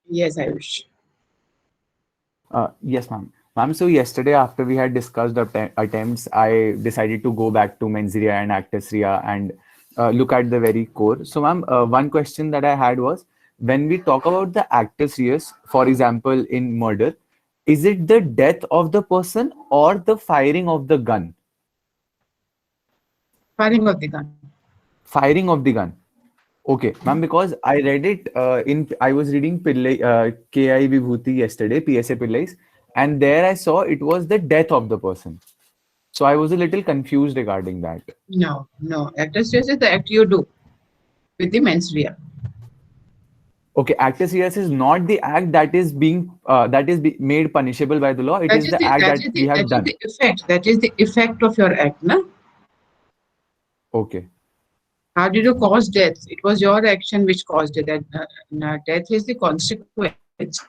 Yes, Ayush. Yes, ma'am. Ma'am, so yesterday after we had discussed the attempts, I decided to go back to Menziria and Actus and look at the very core. So, ma'am, one question that I had was, when we talk about the Actus Reus, for example, in murder, is it the death of the person or the firing of the gun? Firing of the gun. Firing of the gun. Okay, ma'am, because I read it I was reading Pillai, KI Vibhuti yesterday, PSA Pillai's, and there I saw it was the death of the person. So I was a little confused regarding that. No, no. Actus reus is the act you do with the mens rea. Okay, actus reus is not the act that is made punishable by the law. It That is is the the act that that is we the have that is done. the effect. That is the effect of your act, na? Okay, How did you cause death? It was your action which caused it. That death is the consequence.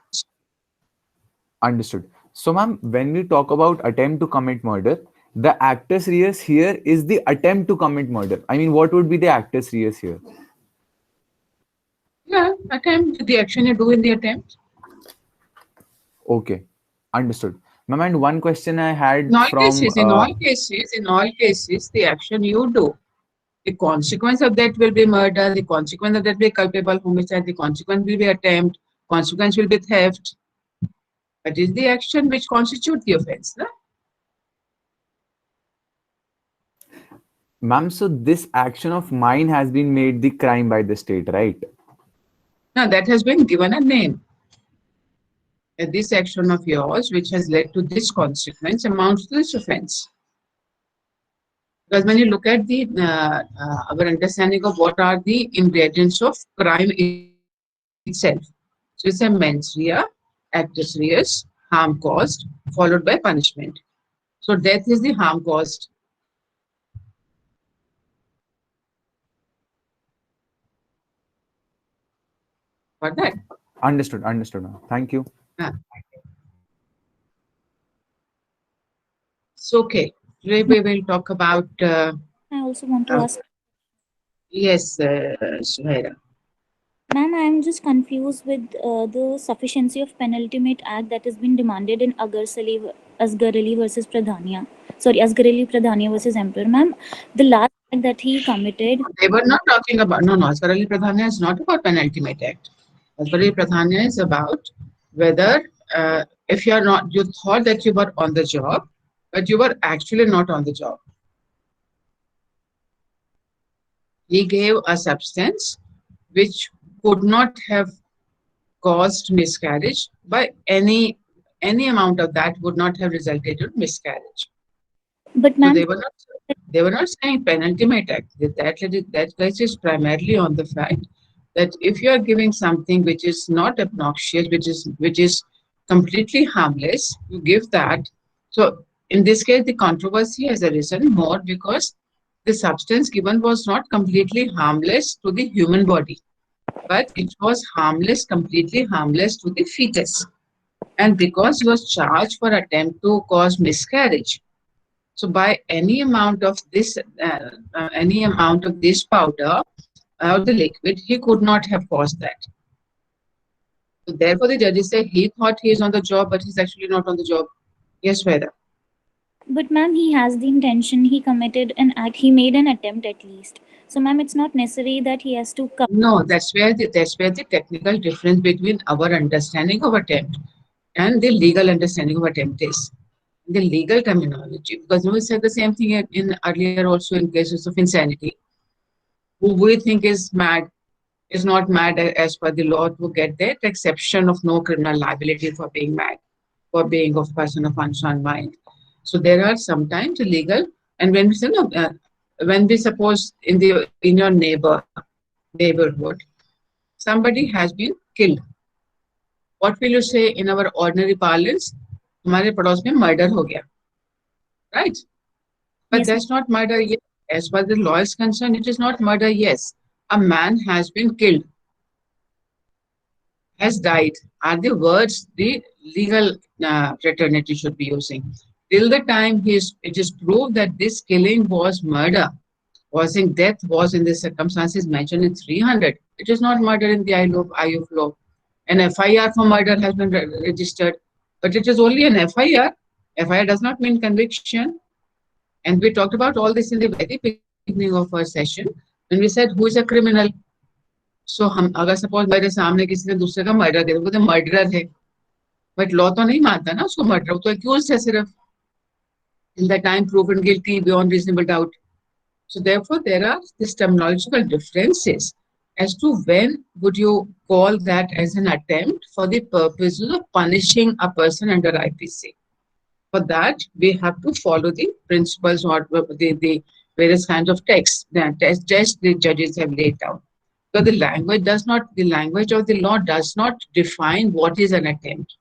understood. So, ma'am, when we talk about attempt to commit murder, the actus reus here is the attempt to commit murder. I mean, what would be the actus reus here? Yeah, attempt the action you do in the attempt. Okay, understood. Ma'am, and one question I In had all from cases, in all cases, in all cases, the action you do, the consequence of that will be murder. The consequence of that will be culpable homicide. The consequence will be attempt. Consequence will be theft. That is the action which constitutes the offense. Na? ma'am, so this action of mine has been made the crime by the state, right? Now that has been given a name. This action of yours, which has led to this consequence, amounts to this offense. Because when you look at the our understanding of what are the ingredients of crime itself, so it's a mens rea, actus reus, harm caused, followed by punishment. So death is the harm caused. For that. Understood, understood, ma'am. Thank you. Uh, so okay, today we will talk about I also want to uh, ask, yes, Suhaira. ma'am, I am just confused with the sufficiency of penultimate act that has been demanded in Asghar Ali versus Pradhania. Sorry, Asghar Ali Pradhania versus Emperor. Ma'am, the last act that he committed. They were not talking about no, no. Asghar Ali Pradhania is not about penultimate act. Asghar Ali Pradhania is about whether if you are not, you thought that you were on the job, but you were actually not on the job. He gave a substance which could not have caused miscarriage by any amount of that would not have resulted in miscarriage. But So ma'am, they were not saying penultimate act. That is primarily on the fact that if you are giving something which is not obnoxious, which is completely harmless, you give that. So in this case, the controversy has arisen more because the substance given was not completely harmless to the human body, but it was harmless, completely harmless to the fetus. And because he was charged for attempt to cause miscarriage, so by any amount of this powder or the liquid, he could not have caused that. So therefore, the judges say he thought he is on the job, but he's actually not on the job. Yes, Veda. but ma'am, he has the intention. He committed an act. He made an attempt at least. So ma'am, it's not necessary that he has to come. No, that's where the technical difference between our understanding of attempt and the legal understanding of attempt is. The legal terminology, because we said the same thing in earlier also in cases of insanity. Who we think is mad is not mad as per the law to get that exception of no criminal liability for being mad, for being of person of unsound mind. So there are sometimes illegal, and when we say no, when we suppose in your neighborhood, somebody has been killed. What will you say in our ordinary parlance? हमारे पड़ोस में murder हो गया, right? But Yes, that's not murder yet. As far as the law is concerned, it is not murder, yes. A man has been killed, has died, are the words the legal fraternity should be using. Till the time it is proved that this killing was murder, causing death was in the circumstances mentioned in 300. It is not murder in the eye of law. An FIR for murder has been registered, but it is only an FIR. FIR does not mean conviction. And we talked about all this in the very beginning of our session when we said who is a criminal. So हम अगर suppose मेरे सामने किसी ने दूसरे का murder किया वो तो मर्डरर है, बट लॉ तो नहीं मानता ना उसको मर्डर, तो एक्यूज्ड है सिर्फ, in the time proven guilty beyond reasonable doubt. So therefore there are these terminological differences as to when would you call that as an attempt for the purposes of punishing a person under IPC. For that, we have to follow the principles or the various kinds of texts that tests the judges have laid down. So the language of the law does not define what is an attempt.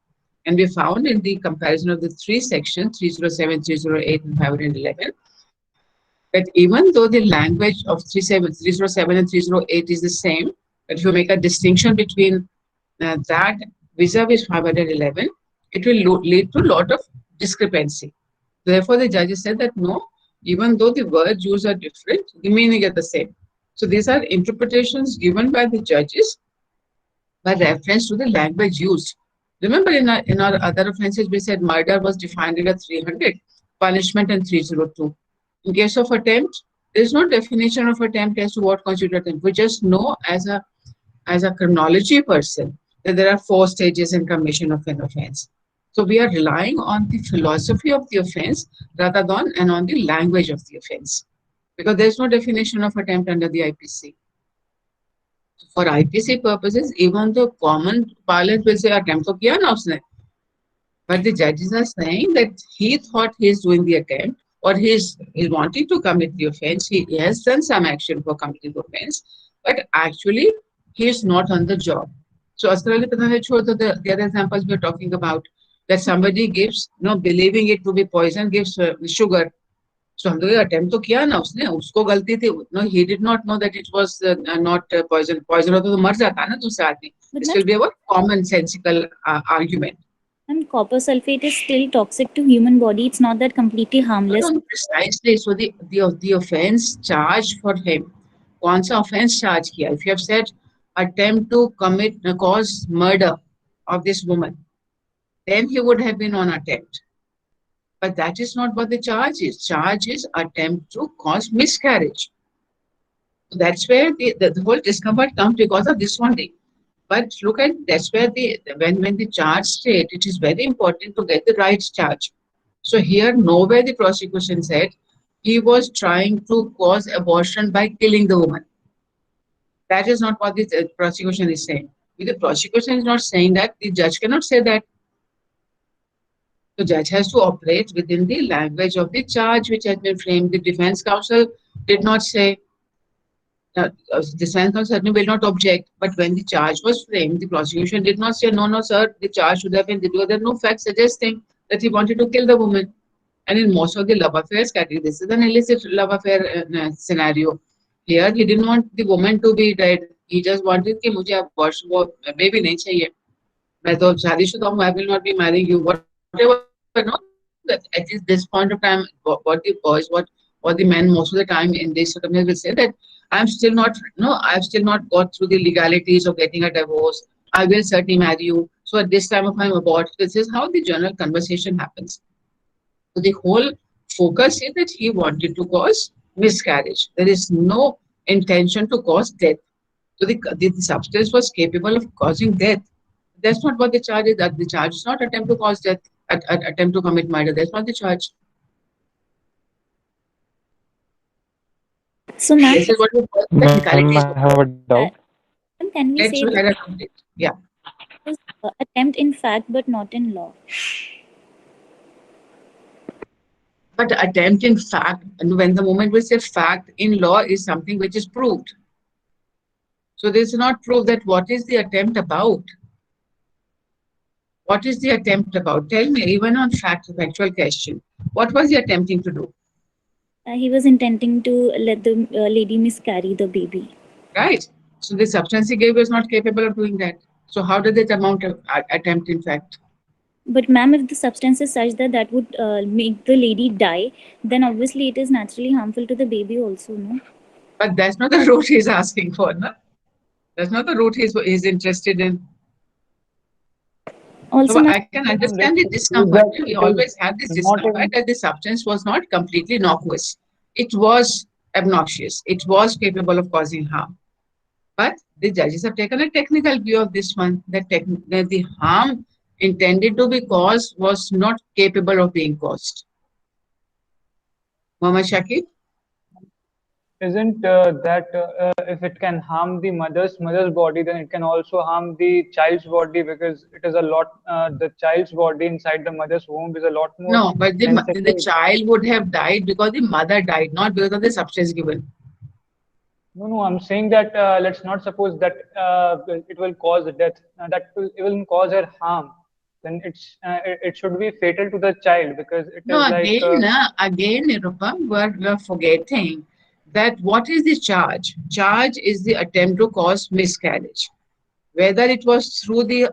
And we found in the comparison of the three sections, 307, 308, and 511, that even though the language of 307 and 308 is the same, but if you make a distinction between that vis-a-vis 511, it will lead to a lot of discrepancy. Therefore, the judges said that no, even though the words used are different, the meaning is the same. So these are interpretations given by the judges by reference to the language used. Remember, in our other offenses, we said murder was defined at 300, punishment in 302. In case of attempt, there is no definition of attempt as to what constitutes attempt. We just know as a criminology person that there are 4 stages in commission of an offense. So we are relying on the philosophy of the offense rather than on the language of the offense, because there is no definition of attempt under the IPC. For IPC purposes, even the common parlance will say attempt to kiya na usne, but the judges are saying that he thought he is doing the attempt or he is wanting to commit the offense. He has done some action for committing the offense, but actually he is not on the job. So as the other examples we are talking about, that somebody gives, believing it to be poison, gives sugar. So हम लोग attempt तो किया ना उसने, उसको गलती थी. No, he did not know that it was not poison. Poison होता तो मर जाता ना दूसरा आदमी. This will be a commonsensical argument. And copper sulfate is still toxic to human body. It's not that completely harmless. No, precisely. So the offense charged for him, कौन सा offense charge किया? If you have said attempt to cause murder of this woman, then he would have been on attempt. But that is not what the charge is. Charge is attempt to cause miscarriage. So that's where the whole discomfort comes because of this one thing. But look at, that's where when the charge state, it is very important to get the right charge. So here, nowhere the prosecution said he was trying to cause abortion by killing the woman. That is not what the prosecution is saying. If the prosecution is not saying that, the judge cannot say that. The judge has to operate within the language of the charge which has been framed. The defense counsel did not say, the defense counsel certainly will not object, but when the charge was framed, the prosecution did not say, no, sir, the charge should have been, there are no facts suggesting that he wanted to kill the woman. And in most of the love affairs category, this is an illicit love affair scenario. Here, he didn't want the woman to be dead. He just wanted कि मुझे abortion वो baby नहीं चाहिए. मैं तो शादीशुदा हूँ, I will not be marrying you. Whatever, no, that at this point of time, what the boys, what the men most of the time in this circumstance will say that I've still not got through the legalities of getting a divorce. I will certainly marry you. So at this time of my abort, this is how the general conversation happens. So the whole focus is that he wanted to cause miscarriage. There is no intention to cause death. So the substance was capable of causing death. That's not what the charge is. That the charge is not attempt to cause death, attempt to commit murder. That's not the charge. So, ma'am, This is what we call technicalities. I have a doubt. can we say that Yeah. it was attempt in fact but not in law? But attempt in fact, and when the moment we say fact in law is something which is proved. So this is not proof that what is the attempt about? What is the attempt about? Tell me, even on factual question, what was he attempting to do? He was intending to let the lady miscarry the baby. Right. So the substance he gave was not capable of doing that. So how did it amount of attempt in fact? But ma'am, if the substance is such that would make the lady die, then obviously it is naturally harmful to the baby also, no? But that's not the route he's asking for, no? That's not the route he's interested in. Also, So ma'am, I can Let's understand the suppose discomfort. that We it is always have this not discomfort in. that the substance was not completely innocuous. It was obnoxious. It was capable of causing harm. But the judges have taken a technical view of this one, that the harm intended to be caused was not capable of being caused. Muhammad Shakib? Isn't that if it can harm the mother's body, then it can also harm the child's body, because it is a lot. The child's body inside the mother's womb is a lot more No, but the sensitive. child would have died because the mother died, not because of the substance given. No, no, I'm saying that let's not suppose that it will cause death. It will cause her harm. Then it should be fatal to the child, because it No, is like again, Nirupa, we're forgetting that what is the charge? Charge is the attempt to cause miscarriage. Whether it was through the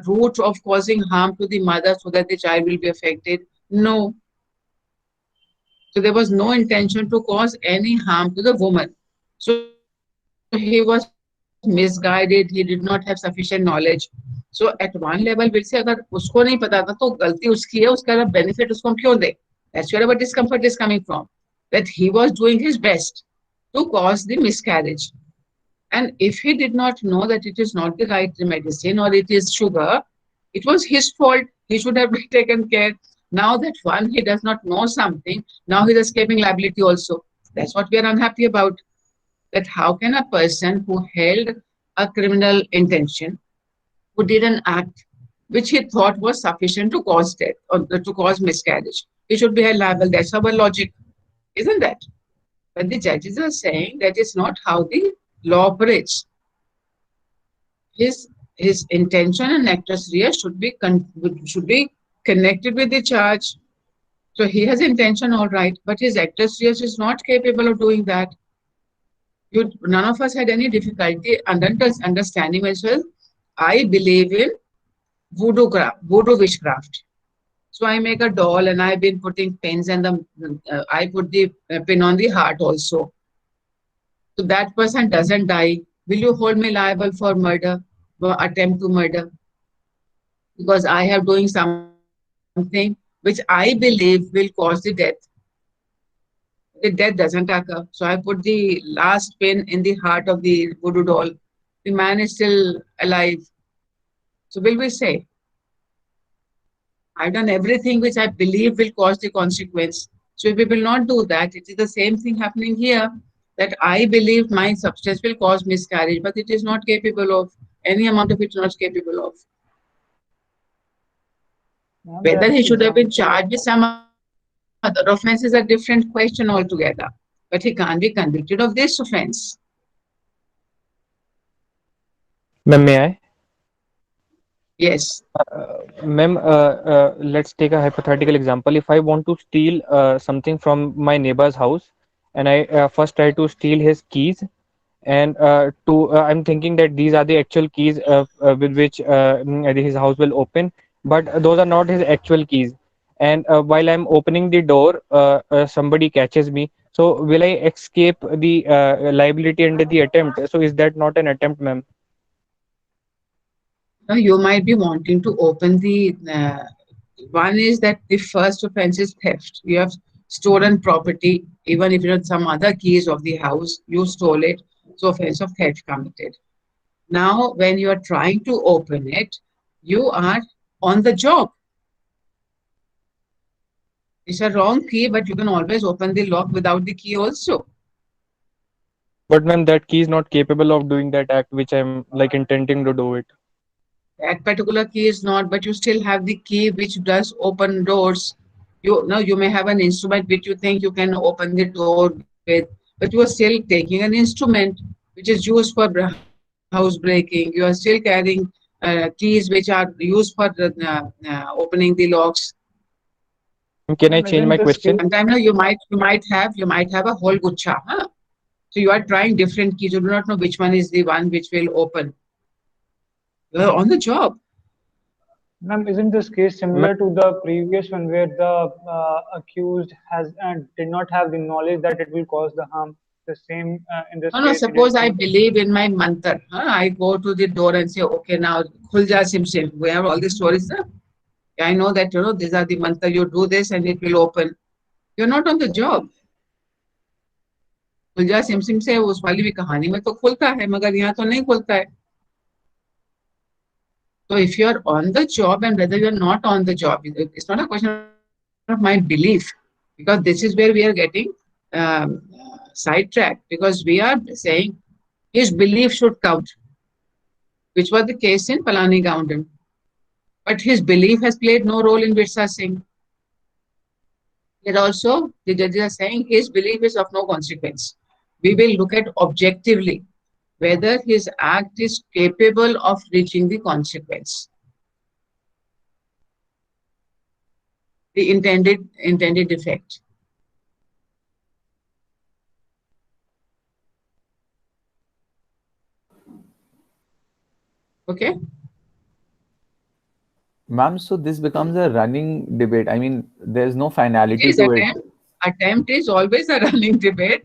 route of causing harm to the mother so that the child will be affected, no. So there was no intention to cause any harm to the woman. So he was misguided. He did not have sufficient knowledge. So at one level, we'll say अगर उसको नहीं पता था तो गलती उसकी है, उसका benefit उसको हम क्यों दें? That's where our discomfort is coming from. That he was doing his best to cause the miscarriage. And if he did not know that it is not the right medicine or it is sugar, it was his fault. He should have been taken care. Now that one, he does not know something, now he's escaping liability also. That's what we are unhappy about. That how can a person who held a criminal intention, who did an act which he thought was sufficient to cause death or to cause miscarriage, he should be held liable. That's our logic, isn't that? But the judges are saying that is not how the law operates. His intention and actus reus should be connected with the charge. So he has intention, all right, but his actus reus is not capable of doing that. None of us had any difficulty understanding as well. I believe in voodoo witchcraft. So I make a doll and I've been putting pins and I put the pin on the heart also. So that person doesn't die. Will you hold me liable for murder, for attempt to murder? Because I have doing something which I believe will cause the death. The death doesn't occur. So I put the last pin in the heart of the voodoo doll. The man is still alive. So will we say, I've done everything which I believe will cause the consequence. So if we will not do that, it is the same thing happening here, that I believe my substance will cause miscarriage, but it is not capable of, any amount of it is not capable of. yeah, Whether that he should have been example. charged with some other offense is a different question altogether. But he can't be convicted of this offense. Ma'am, may I? Yes. Ma'am, let's take a hypothetical example. If I want to steal something from my neighbor's house, and I first try to steal his keys, and I'm thinking that these are the actual keys with which his house will open, but those are not his actual keys. And while I'm opening the door, somebody catches me. So will I escape the liability under the attempt? So is that not an attempt, ma'am? Now you might be wanting to open the one is that the first offense is theft. You have stolen property, even if you had some other keys of the house, you stole it. So offense of theft committed. Now, when you are trying to open it, you are on the job. It's a wrong key, but you can always open the lock without the key also. But ma'am, that key is not capable of doing that act which I'm like intending to do it. That particular key is not, but you still have the key which does open doors. You may have an instrument which you think you can open the door with, but you are still taking an instrument which is used for house breaking. You are still carrying keys which are used for opening the locks. Can I change Isn't my this case? question? Sometimes you might have a whole gucha, huh? So you are trying different keys. You do not know which one is the one which will open. You are on the job. Ma'am, isn't this case Ma- similar to the previous one, where the accused has did not have the knowledge that it will cause the harm? the same in this No, case. suppose I believe in my mantra. I go to the door and say, okay, now, khul ja sim sim. We have all these stories. I know that, these are the mantra. You do this and it will open. You're not on the job. खुल जा SIM SIM से उस वाली भी कहानी में तो खुलता है, मगर यहाँ तो नहीं खुलता है. So if you are on the job and whether you are not on the job, it's not a question of my belief, because this is where we are getting sidetracked, because we are saying his belief should count, which was the case in Palani Gaundan. But his belief has played no role in Birsa Singh. Here also, the judges are saying his belief is of no consequence. We will look at objectively whether his act is capable of reaching the consequence, the intended effect. Okay? Ma'am, so this becomes a running debate. I mean, there's no finality His to it. attempt is always a running debate,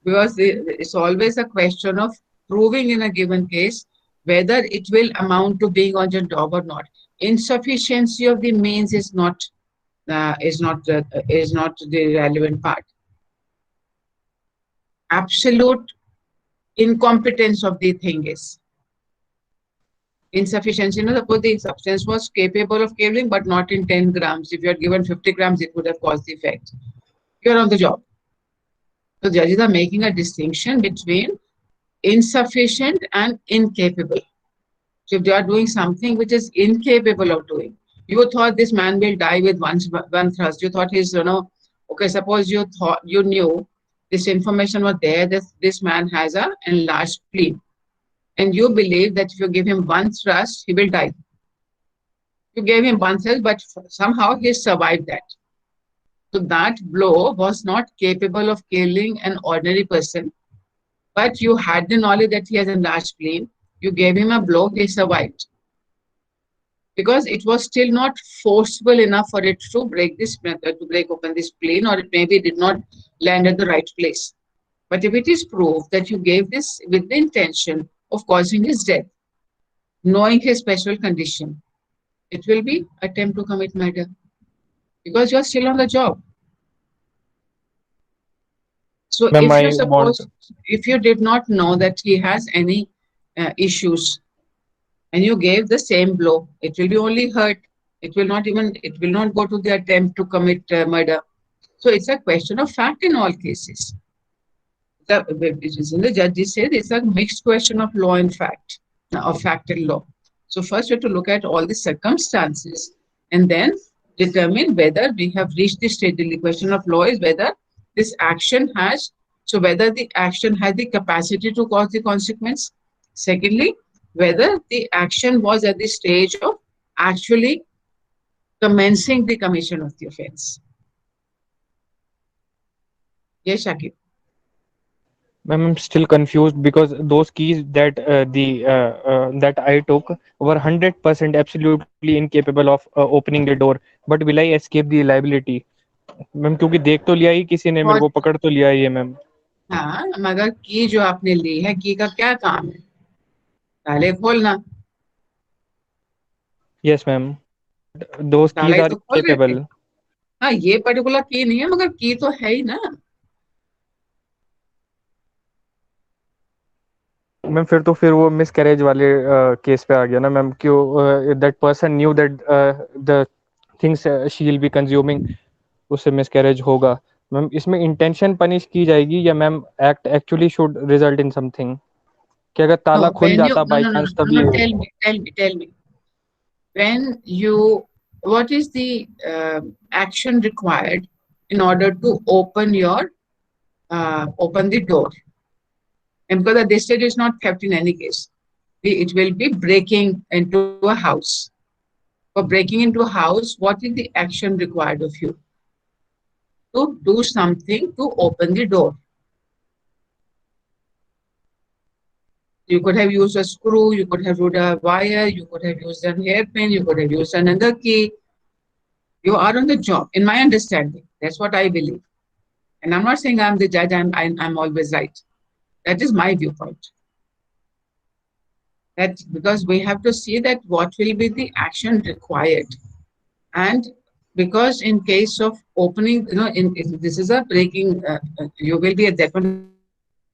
because it's always a question of proving in a given case whether it will amount to being on your job or not. Insufficiency of the means is not the relevant part. Absolute incompetence of the thing is insufficiency. Suppose the substance was capable of carrying, but not in 10 grams. If you had given 50 grams, it would have caused the effect. You're on the job. So judges are making a distinction between insufficient and incapable. So if they are doing something which is incapable of doing, you thought this man will die with one thrust. You thought he's, okay, suppose you knew this information was there, that this man has an enlarged spleen. And you believe that if you give him one thrust, he will die. You gave him one thrust, but somehow he survived that. So that blow was not capable of killing an ordinary person, but you had the knowledge that he has a enlarged spleen. You gave him a blow, he survived. Because it was still not forceful enough for it to break open this spleen, or it maybe did not land at the right place. But if it is proved that you gave this with the intention of causing his death, knowing his special condition, it will be attempt to commit murder, because you are still on the job. So if you did not know that he has any issues, and you gave the same blow, it will be only hurt. It will not go to the attempt to commit murder. So it's a question of fact in all cases. The judges say it's a mixed question of law and fact, of fact and law. So first we have to look at all the circumstances and then determine whether we have reached this stage. The question of law is whether this action whether the action has the capacity to cause the consequence. Secondly, whether the action was at the stage of actually commencing the commission of the offense. Yes, Shakib. Ma'am, I'm still confused because those keys that that I took were 100% absolutely incapable of opening the door. But will I escape the liability? Ma'am क्योंकि देख तो लिया ही किसी ने, मेरे को पकड़ तो लिया ही है मैम. हाँ, मगर की जो आपने ली है, की का क्या काम है? ताले खोलना. Yes, ma'am. Those keys are capable. हाँ, ये पर्टिकुलर की नहीं है, मगर की तो है ही ना. मैम फिर वो मिसकैरेज वाले केस पे आ गया ना मैम, क्यों that person knew that the things she will be consuming, उससे मिसकैरेज होगा. मैम इसमें इंटेंशन पनिश की जाएगी या ma'am act actually should result in something? कि अगर ताला खुल जाता बाय चांस तभी. Tell me. When you, what is the action required in order to open the door? And because this stage is not kept in any case, it will be breaking into a house. For breaking into a house, what is the action required of you? To do something to open the door. You could have used a screw, you could have used a wire, you could have used a hairpin, you could have used another key. You are on the job, in my understanding. That's what I believe. And I'm not saying I'm the judge, I'm always right. That is my viewpoint. That because we have to see that what will be the action required. And because in case of opening, if this is a breaking, you will be at that point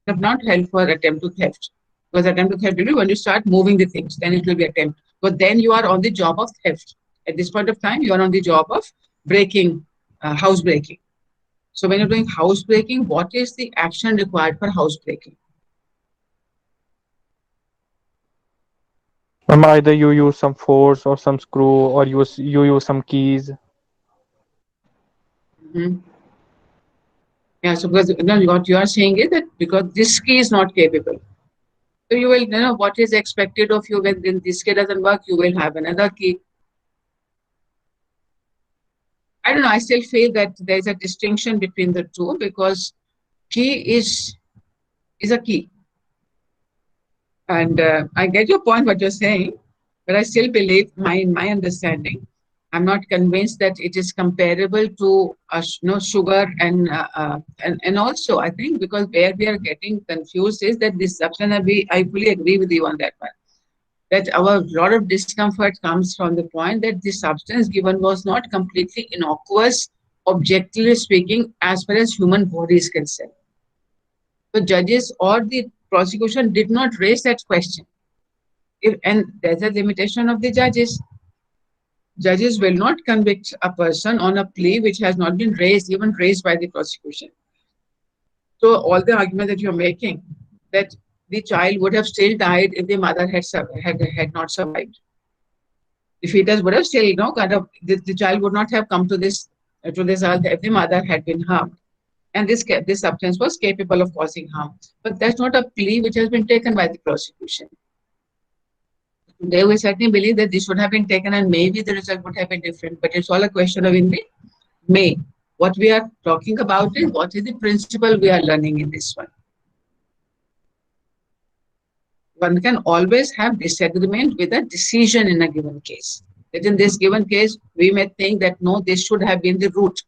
of not held for attempt to theft. Because attempt to theft will be when you start moving the things, then it will be attempt. But then you are on the job of theft. At this point of time, you are on the job of breaking, house breaking. So when you're doing house breaking, what is the action required for house breaking? Either you use some force or some screw, or you use some keys. Mm-hmm. Yeah, so because what you are saying is that because this key is not capable, so you will, what is expected of you when this key doesn't work, you will have another key. I don't know, I still feel that there is a distinction between the two because key is a key. And I get your point, what you're saying, but I still believe, in my understanding, I'm not convinced that it is comparable to sugar and also I think because where we are getting confused is that this substance, I fully agree with you on that one. That our lot of discomfort comes from the point that the substance given was not completely innocuous, objectively speaking, as far as human body is concerned. The judges or the prosecution did not raise that question. And there's a limitation of the judges. Judges will not convict a person on a plea which has not been raised, even raised by the prosecution. So all the argument that you're making, that the child would have still died if the mother had not survived. The fetus would have still, the child would not have come to this earth if the mother had been harmed. And this substance was capable of causing harm. But that's not a plea which has been taken by the prosecution. They will certainly believe that this should have been taken and maybe the result would have been different. But it's all a question of in the may. What we are talking about is what is the principle we are learning in this one. One can always have disagreement with a decision in a given case. That in this given case, we may think that no, this should have been the route.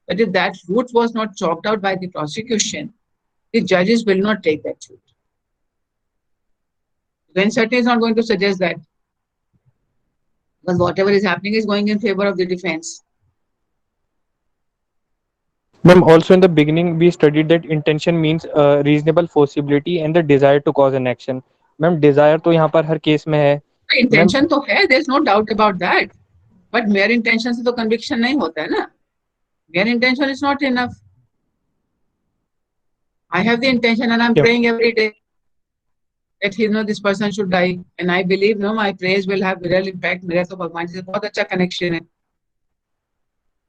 But if that route was not chalked out by the prosecution, the judges will not take that route. Then certainly is not going to suggest that. Because whatever is happening is going in favor of the defense. Ma'am, also in the beginning, we studied that intention means reasonable foreseeability and the desire to cause an action. Ma'am, desire तो यहाँ पर हर case में है. Intention तो है, there's no doubt about that. But mere intention से तो conviction नहीं होता है ना. Mere intention is not enough. I have the intention and I'm praying every day that this person should die, and I believe my prayers will have real impact. मेरा तो भगवान से बहुत अच्छा connection है.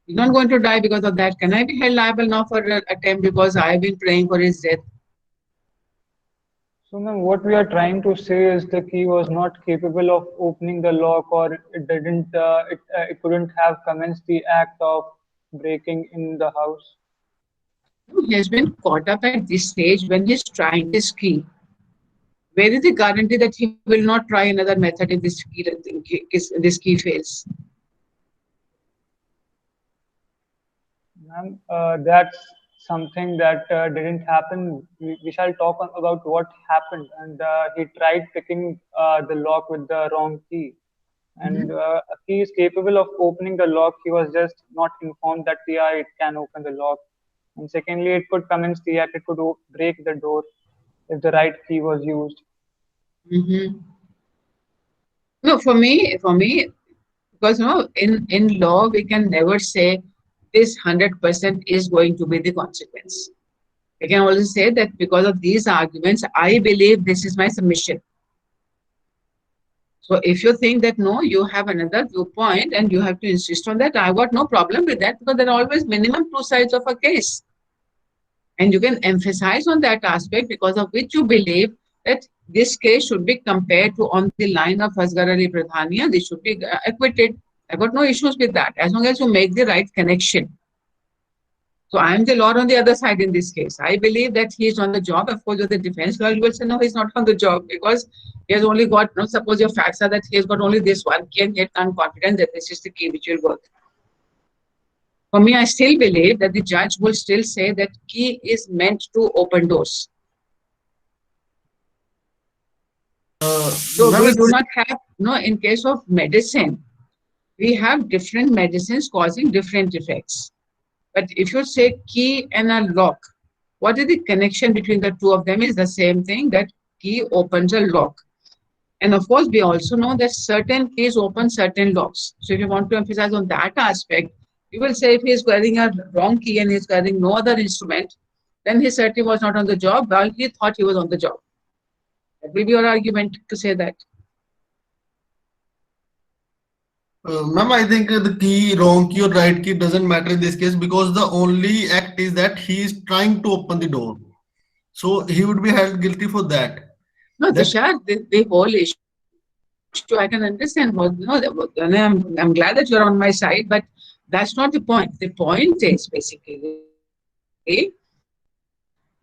He's not going to die because of that. Can I be held liable now for an attempt because I have been praying for his death? So, ma'am, what we are trying to say is the key was not capable of opening the lock, or it didn't, it couldn't have commenced the act of breaking in the house. He has been caught up at this stage when he's trying this key. Where is the guarantee that he will not try another method if this key fails? Ma'am, that's something that didn't happen. We shall talk about what happened. And he tried picking the lock with the wrong key. And a key is capable of opening the lock. He was just not informed that it can open the lock. And secondly, it could commence the act. It could break the door if the right key was used. No, for me, because in law we can never say this 100% is going to be the consequence. I can always say that because of these arguments, I believe this is my submission. So if you think that no, you have another viewpoint and you have to insist on that, I've got no problem with that because there are always minimum two sides of a case. And you can emphasize on that aspect because of which you believe that this case should be compared to on the line of Asghar Ali Pradhania, they should be acquitted. I've got no issues with that as long as you make the right connection. So I am the law on the other side in this case. I believe that he is on the job. Of course, the defense lawyer will say, no, he's not on the job because he has only got, suppose your facts are that he has got only this one key and yet I'm confident that this is the key which will work. For me, I still believe that the judge will still say that key is meant to open doors. So Ma'am, we do not have, no, in case of medicine, we have different medicines causing different effects. But if you say key and a lock, what is the connection between the two of them is the same thing, that key opens a lock. And of course, we also know that certain keys open certain locks. So if you want to emphasize on that aspect, you will say if he is wearing a wrong key and he is wearing no other instrument, then he certainly was not on the job, while he thought he was on the job. That will be your argument to say that. Ma'am, I think the key, wrong key or right key doesn't matter in this case, because the only act is that he is trying to open the door. So he would be held guilty for that. No, That- Tushar, the whole issue, I can understand. I'm glad that you're on my side, but that's not the point. The point is basically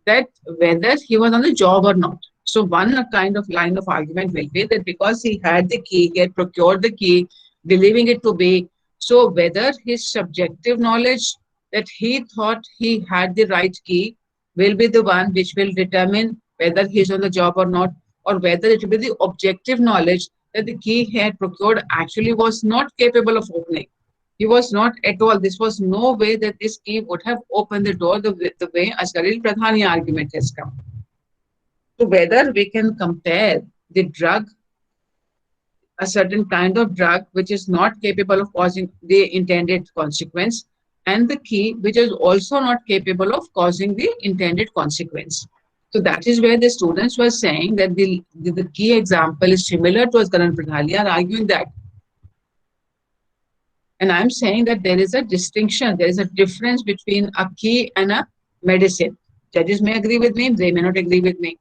that whether he was on the job or not. So one kind of line of argument will be that because he had the key, he had procured the key, believing it to be, so whether his subjective knowledge that he thought he had the right key will be the one which will determine whether he's on the job or not, or whether it will be the objective knowledge that the key he had procured actually was not capable of opening. He was not at all. This was no way that this key would have opened the door the way Asgaril Pradhani argument has come. So whether we can compare the drug, a certain kind of drug which is not capable of causing the intended consequence, and the key which is also not capable of causing the intended consequence. So that is where the students were saying that the key example is similar to Asgaril Pradhani, are arguing that. And I'm saying that there is a distinction, there is a difference between a key and a medicine. Judges may agree with me, they may not agree with me.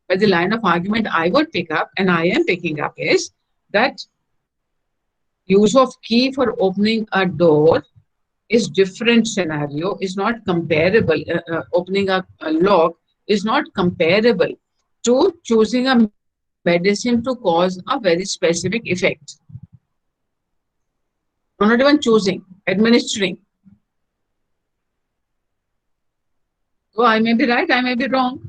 But the line of argument I would pick up, and I am picking up, is that use of key for opening a door is different scenario, is not comparable. Opening a lock is not comparable to choosing a medicine to cause a very specific effect. We're not even choosing, administering. So I may be right, I may be wrong.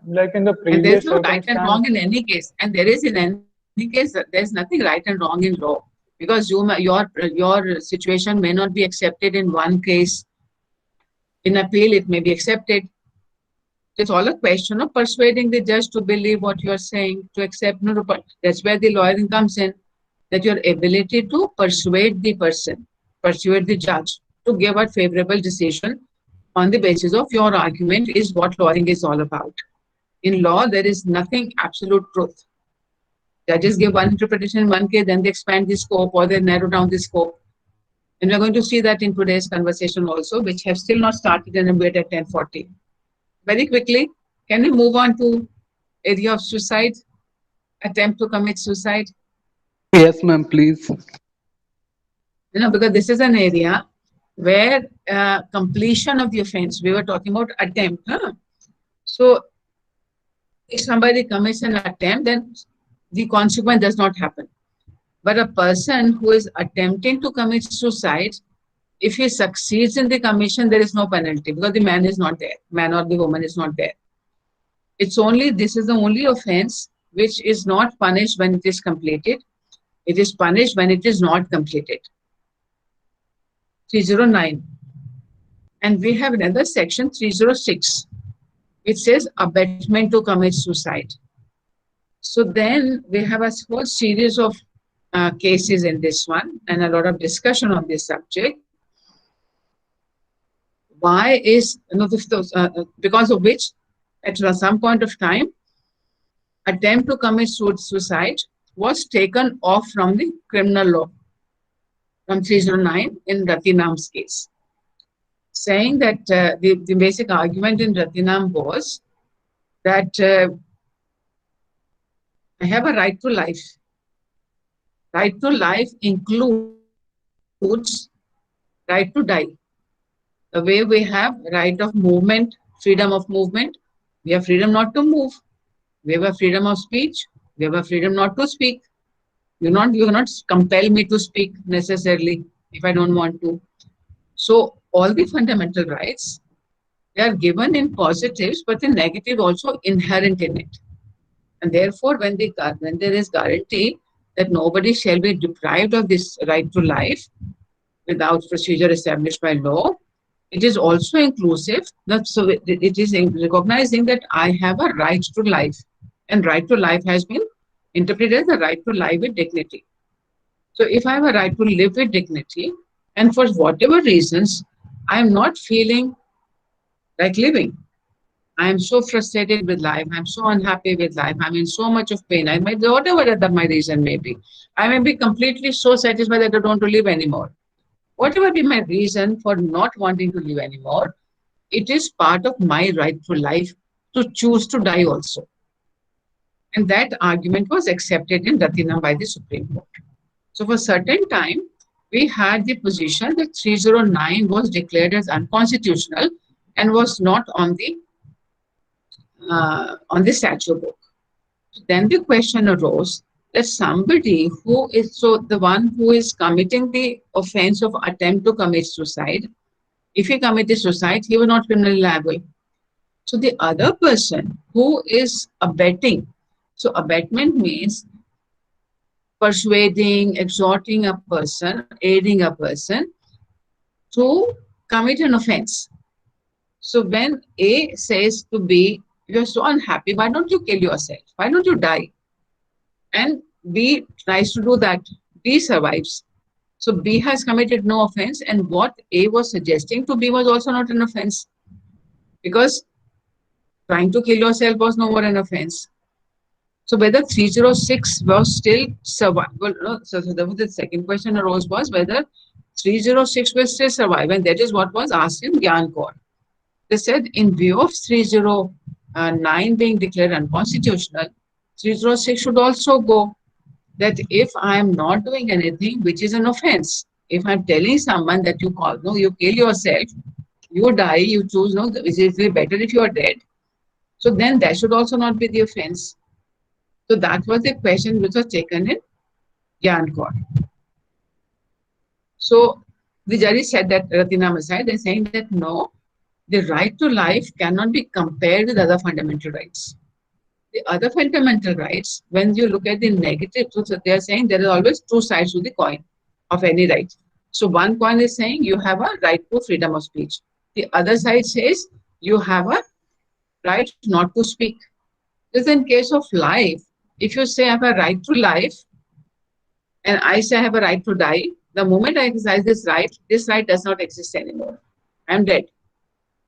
Like in the And there's previous no right and wrong circumstance, in any case. And there is in any case, there's nothing right and wrong in law. Because your situation may not be accepted in one case. In appeal, it may be accepted. It's all a question of persuading the judge to believe what you are saying, to accept. No, but that's where the lawyering comes in, that your ability to persuade the person, persuade the judge to give a favorable decision on the basis of your argument is what lawyering is all about. In law, there is nothing absolute truth. Judges give one interpretation in one case, then they expand the scope or they narrow down the scope. And we're going to see that in today's conversation also, which have still not started in a bit at 10:40. Very quickly, can we move on to area of suicide, attempt to commit suicide? Yes, ma'am, please. Because this is an area where completion of the offense, we were talking about attempt. Huh? So if somebody commits an attempt, then the consequence does not happen. But a person who is attempting to commit suicide, if he succeeds in the commission, there is no penalty because the man is not there, man or the woman is not there. It's only, this is the only offense which is not punished when it is completed. It is punished when it is not completed. 309. And we have another section 306, which says abetment to commit suicide. So then we have a whole series of cases in this one and a lot of discussion on this subject. Why is, because of which at some point of time, attempt to commit suicide was taken off from the criminal law, from 309 in Ratinam's case, saying that the basic argument in Ratinam was that I have a right to life. Right to life includes right to die. The way we have right of movement, freedom of movement, we have freedom not to move. We have a freedom of speech. We have a freedom not to speak. You cannot compel me to speak necessarily if I don't want to. So all the fundamental rights, they are given in positives, but the negative also inherent in it. And therefore, when there is guarantee that nobody shall be deprived of this right to life without procedure established by law, it is also inclusive. So it is recognizing that I have a right to life, and right to life has been interpreted as the right to live with dignity. So if I have a right to live with dignity, and for whatever reasons, I am not feeling like living, I am so frustrated with life, I'm so unhappy with life, I'm in so much of pain, I might, whatever my reason may be, I may be completely so satisfied that I don't want to live anymore. Whatever be my reason for not wanting to live anymore, it is part of my right to life to choose to die also. And that argument was accepted in Ratinam by the Supreme Court. So for a certain time, we had the position that 309 was declared as unconstitutional and was not on the statute book. Then the question arose that somebody who is, so the one who is committing the offense of attempt to commit suicide, if he committed suicide, he was not criminally liable. So the other person who is abetting, so abetment means persuading, exhorting a person, aiding a person to commit an offense. So when A says to B, you're so unhappy, why don't you kill yourself? Why don't you die? And B tries to do that. B survives. So B has committed no offense, and what A was suggesting to B was also not an offense, because trying to kill yourself was no more an offense. So whether 306 was still survival, so the second question arose was whether 306 will still survive, and that is what was asked in Gyan Kaur. They said in view of 309 being declared unconstitutional, 306 should also go. That if I am not doing anything which is an offense, if I'm telling someone that you kill yourself, you die, you choose, it is better if you are dead. So then that should also not be the offense. So that was the question which was taken in Gyan Kaur. So the judge said that Ratinam aside, they're saying that no, the right to life cannot be compared with other fundamental rights. The other fundamental rights, when you look at the negative, so they are saying there are always two sides to the coin of any right. So one coin is saying you have a right to freedom of speech. The other side says you have a right not to speak. Just in case of life, if you say I have a right to life, and I say I have a right to die, the moment I exercise this right does not exist anymore. I'm dead.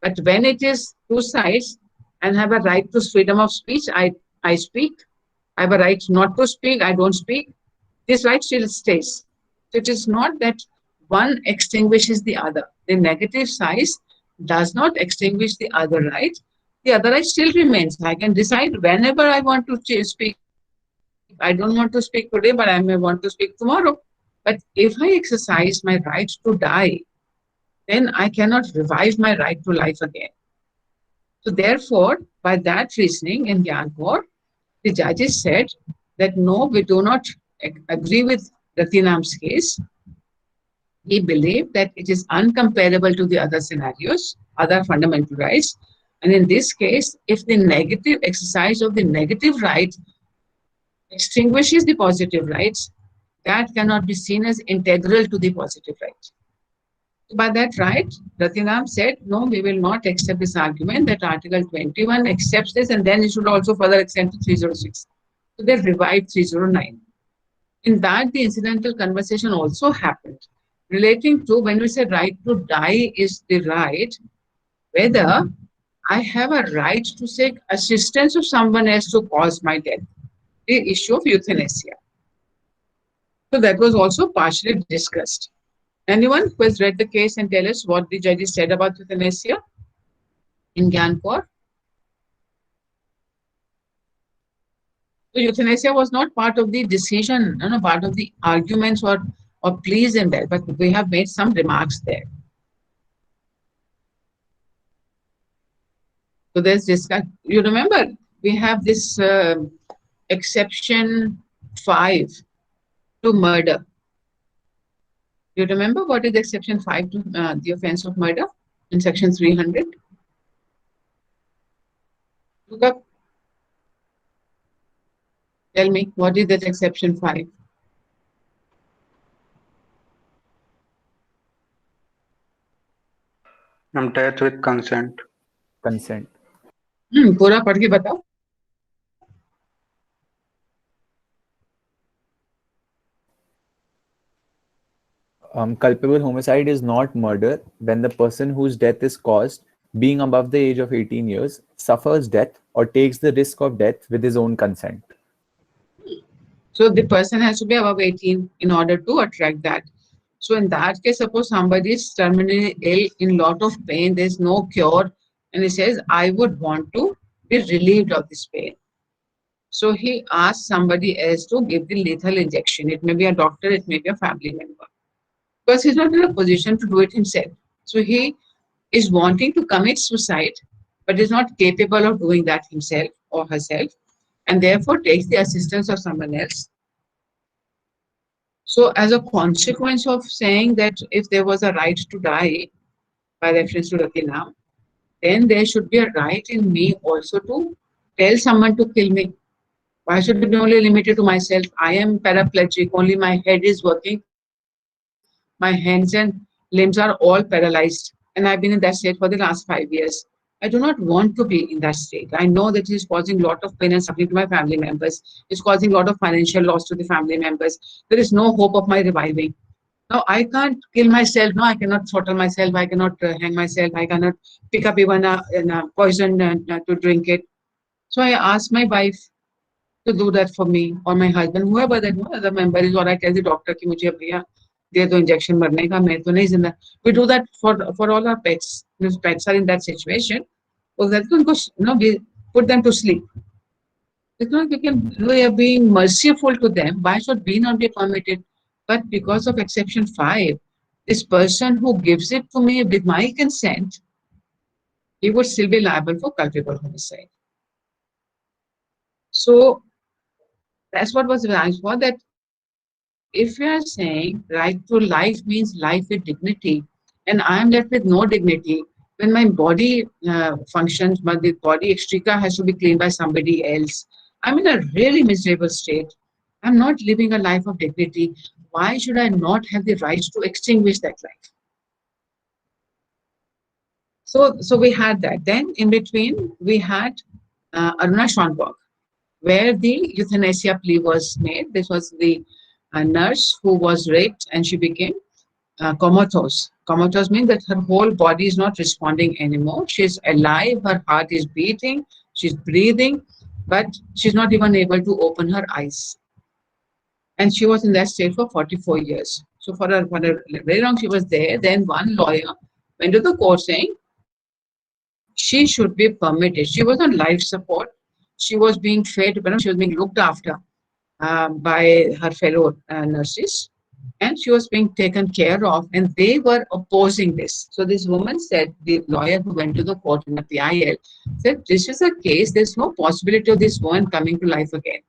But when it is two sides and have a right to freedom of speech, I speak. I have a right not to speak, I don't speak. This right still stays. So it is not that one extinguishes the other. The negative side does not extinguish the other right. The other right still remains. I can decide whenever I want to speak. I don't want to speak today, but I may want to speak tomorrow. But if I exercise my right to die, then I cannot revive my right to life again. So therefore, by that reasoning in Gyan Kaur, the judges said that no, we do not agree with Ratinam's case. We believe that it is uncomparable to the other scenarios, other fundamental rights. And in this case, if the negative exercise of the negative right extinguishes the positive rights, that cannot be seen as integral to the positive rights. By that right, Ratinam said, no, we will not accept this argument that Article 21 accepts this, and then it should also further extend to 306. So they revived 309. In that, the incidental conversation also happened, relating to when we say right to die is the right, whether I have a right to seek assistance of someone else to cause my death, the issue of euthanasia. So that was also partially discussed. Anyone who has read the case and tell us what the judges said about euthanasia in Gyan Kaur? So euthanasia was not part of the decision, part of the arguments or pleas in there, but we have made some remarks there. So there's this, you remember, we have this exception 5 to murder. You remember what is exception 5 to the offense of murder in section 300? Look up. Tell me, what is that exception 5? Death with consent. Consent. पूरा पढ़ के बताओ. Culpable homicide is not murder when the person whose death is caused, being above the age of 18 years, suffers death or takes the risk of death with his own consent. So the person has to be above 18 in order to attract that. So in that case, suppose somebody is terminally ill, in lot of pain, there's no cure, and he says, I would want to be relieved of this pain. So he asks somebody else to give the lethal injection. It may be a doctor, it may be a family member. Because he's not in a position to do it himself. So he is wanting to commit suicide, but is not capable of doing that himself or herself, and therefore takes the assistance of someone else. So as a consequence of saying that if there was a right to die, by reference to Ratinam, then there should be a right in me also to tell someone to kill me. Why should it be only limited to myself? I am paraplegic, only my head is working. My hands and limbs are all paralyzed. And I've been in that state for the last 5 years. I do not want to be in that state. I know that it is causing a lot of pain and suffering to my family members. It's causing a lot of financial loss to the family members. There is no hope of my reviving. Now, I can't kill myself. No, I cannot throttle myself. I cannot hang myself. I cannot pick up even a poison to drink it. So I asked my wife to do that for me, or my husband, whoever that other member is, or I tell the doctor कि मुझे भैया दे दो injection मरने का, मैं तो नहीं जिंदा. We do that for all our pets. If pets are in that situation, so that उनको we put them to sleep. Because we are being merciful to them. Why should we not be permitted? But because of exception 5, this person who gives it to me with my consent, he would still be liable for culpable homicide. So that's what was asked for, that if we are saying right to life means life with dignity, and I am left with no dignity, when my body functions, but the body exchequer has to be cleaned by somebody else, I'm in a really miserable state. I'm not living a life of dignity. Why should I not have the right to extinguish that life? So we had that. Then in between, we had Aruna Schonberg, where the euthanasia plea was made. This was the nurse who was raped and she became comatose. Comatose means that her whole body is not responding anymore. She's alive, her heart is beating, she's breathing, but she's not even able to open her eyes. And she was in that state for 44 years. So for a very long she was there. Then one lawyer went to the court saying she should be permitted. She was on life support. She was being fed, she was being looked after by her fellow nurses, and she was being taken care of, and they were opposing this. So this woman said, the lawyer who went to the court in the PIL said, this is a case, there's no possibility of this woman coming to life again.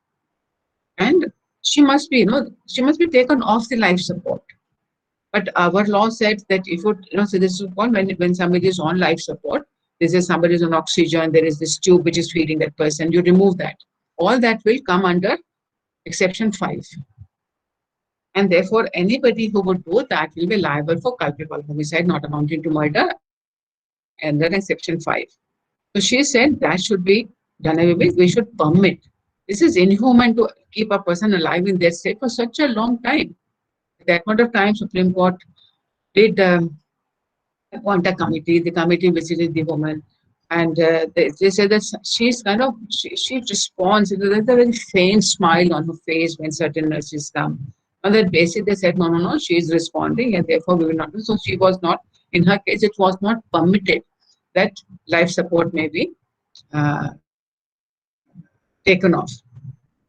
And she must be, she must be taken off the life support. But our law said that if you, so this is called when somebody is on life support, this is somebody is on oxygen, there is this tube which is feeding that person, you remove that. All that will come under exception 5. And therefore, anybody who would do that will be liable for culpable homicide not amounting to murder under exception 5. So she said that should be done away with. We should permit. This is inhuman to keep a person alive in their state for such a long time. At that point of time, Supreme Court did appoint a committee. The committee visited the woman, and they said that she's kind of she responds. There's a very faint smile on her face when certain nurses come. On that basis, they said no, she is responding, and therefore we will not do. So she was not. In her case, it was not permitted that life support may be taken off.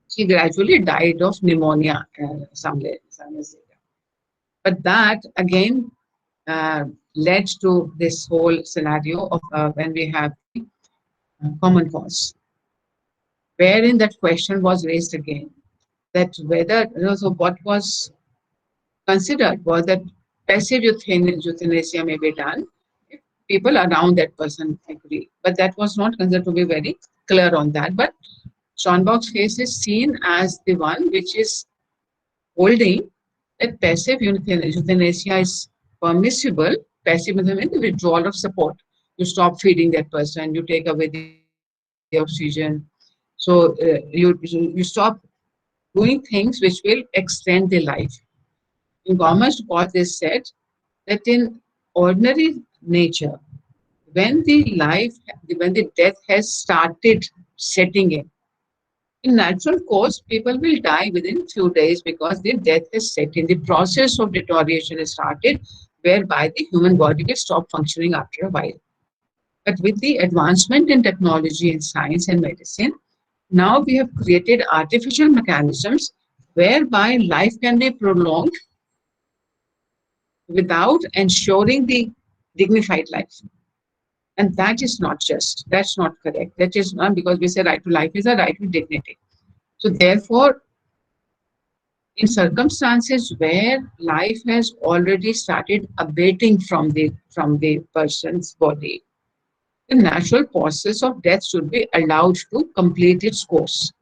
She gradually died of pneumonia some years later. But that again led to this whole scenario of when we have common cause, wherein that question was raised again. that whether, so what was considered was that passive euthanasia may be done if people around that person agree. But that was not considered to be very clear on that. But Schonbach's case is seen as the one which is holding that passive euthanasia is permissible. Passive means the withdrawal of support. You stop feeding that person, you take away the oxygen. So you stop doing things which will extend the life. In Gomez Court, they said that in ordinary nature, when the death has started setting in natural course, people will die within few days because the death has set in. The process of deterioration has started, whereby the human body will stop functioning after a while. But with the advancement in technology and science and medicine, now we have created artificial mechanisms whereby life can be prolonged without ensuring the dignified life. And that is not just, that's not correct. That is not, because we say right to life is a right to dignity. So therefore, in circumstances where life has already started abating from the person's body, the natural process of death should be allowed to complete its course,